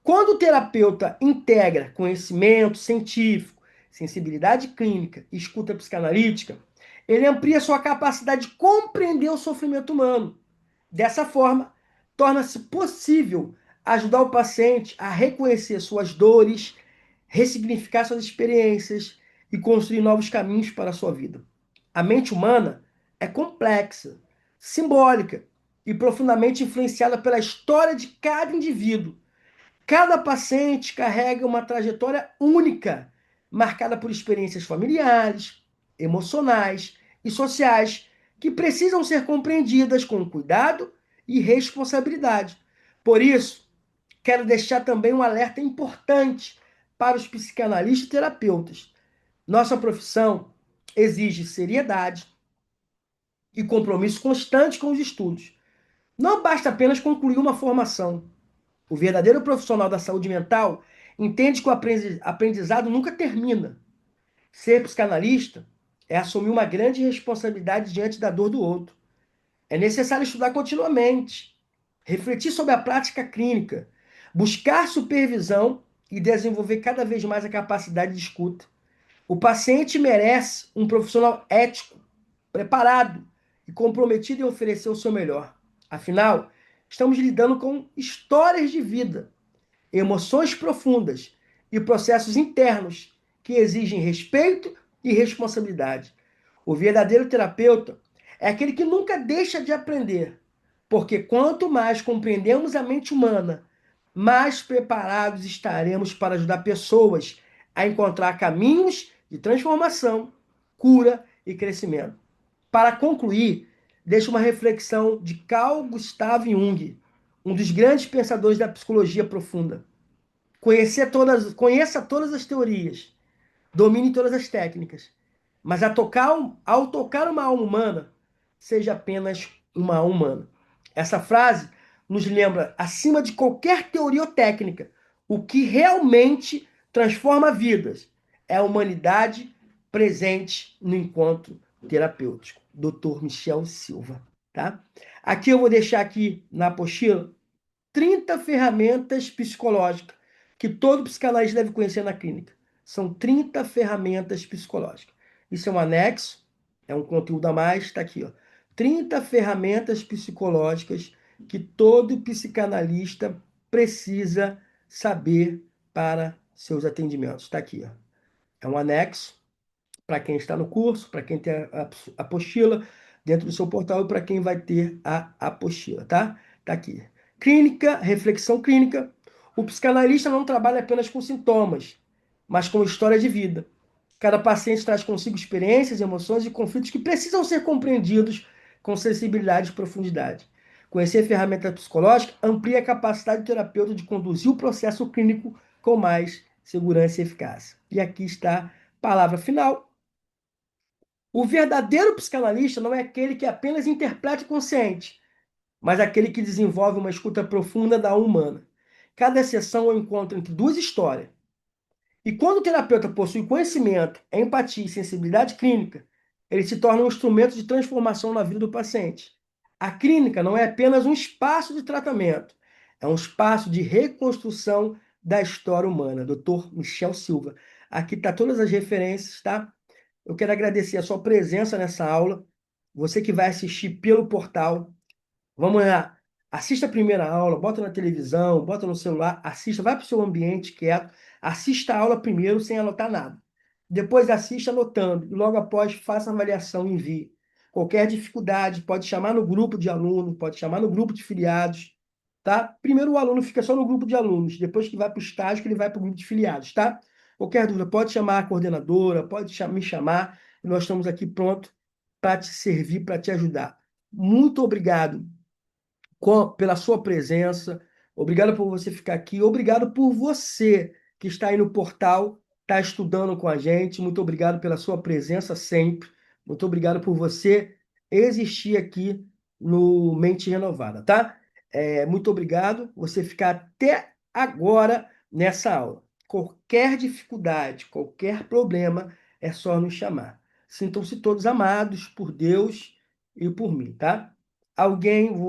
Quando o terapeuta integra conhecimento científico, sensibilidade clínica e escuta psicanalítica, ele amplia sua capacidade de compreender o sofrimento humano. Dessa forma, torna-se possível ajudar o paciente a reconhecer suas dores, ressignificar suas experiências e construir novos caminhos para a sua vida. A mente humana é complexa, simbólica e profundamente influenciada pela história de cada indivíduo. Cada paciente carrega uma trajetória única, marcada por experiências familiares, emocionais e sociais que precisam ser compreendidas com cuidado e responsabilidade. Por isso, quero deixar também um alerta importante para os psicanalistas e terapeutas. Nossa profissão exige seriedade e compromisso constante com os estudos. Não basta apenas concluir uma formação. O verdadeiro profissional da saúde mental entende que o aprendizado nunca termina. Ser psicanalista é assumir uma grande responsabilidade diante da dor do outro. É necessário estudar continuamente, refletir sobre a prática clínica, buscar supervisão e desenvolver cada vez mais a capacidade de escuta. O paciente merece um profissional ético, preparado e comprometido em oferecer o seu melhor. Afinal, estamos lidando com histórias de vida, emoções profundas e processos internos que exigem respeito e responsabilidade. O verdadeiro terapeuta é aquele que nunca deixa de aprender, porque quanto mais compreendemos a mente humana, mais preparados estaremos para ajudar pessoas a encontrar caminhos de transformação, cura e crescimento. Para concluir, deixo uma reflexão de Carl Gustav Jung, um dos grandes pensadores da psicologia profunda. Conheça todas as teorias, domine todas as técnicas, mas ao tocar uma alma humana, seja apenas uma alma humana. Essa frase nos lembra, acima de qualquer teoria ou técnica, o que realmente transforma vidas é a humanidade presente no encontro terapêutico. Dr. Michel Silva, tá? Aqui eu vou deixar aqui na apostila 30 ferramentas psicológicas que todo psicanalista deve conhecer na clínica. São 30 ferramentas psicológicas. Isso é um anexo, é um conteúdo a mais, está aqui, ó. 30 ferramentas psicológicas que todo psicanalista precisa saber para seus atendimentos. Está aqui, ó. É um anexo para quem está no curso, para quem tem a apostila dentro do seu portal e para quem vai ter a apostila, tá? Tá aqui. Clínica, reflexão clínica. O psicanalista não trabalha apenas com sintomas, mas com história de vida. Cada paciente traz consigo experiências, emoções e conflitos que precisam ser compreendidos com sensibilidade e profundidade. Conhecer ferramentas psicológicas amplia a capacidade do terapeuta de conduzir o processo clínico com mais segurança e eficácia. E aqui está a palavra final. O verdadeiro psicanalista não é aquele que apenas interpreta o consciente, mas aquele que desenvolve uma escuta profunda da alma humana. Cada sessão é um encontro entre duas histórias. E quando o terapeuta possui conhecimento, empatia e sensibilidade clínica, ele se torna um instrumento de transformação na vida do paciente. A clínica não é apenas um espaço de tratamento, é um espaço de reconstrução da história humana. Dr. Michel Silva. Aqui está todas as referências, tá? Eu quero agradecer a sua presença nessa aula. Você que vai assistir pelo portal, vamos lá. Assista a primeira aula, bota na televisão, bota no celular, assista, vai para o seu ambiente quieto, assista a aula primeiro sem anotar nada. Depois assista anotando e logo após faça a avaliação e envie. Qualquer dificuldade, pode chamar no grupo de alunos, pode chamar no grupo de filiados, tá? Primeiro o aluno fica só no grupo de alunos, depois que vai para o estágio, que ele vai para o grupo de filiados, tá? Qualquer dúvida, pode chamar a coordenadora, pode me chamar, e nós estamos aqui prontos para te servir, para te ajudar. Muito obrigado pela sua presença, obrigado por você ficar aqui, obrigado por você que está aí no portal, está estudando com a gente, muito obrigado pela sua presença sempre, muito obrigado por você existir aqui no Mente Renovada, tá? Muito obrigado, você ficar até agora nessa aula. Qualquer dificuldade, qualquer problema, é só nos chamar. Sintam-se todos amados por Deus e por mim, tá? Alguém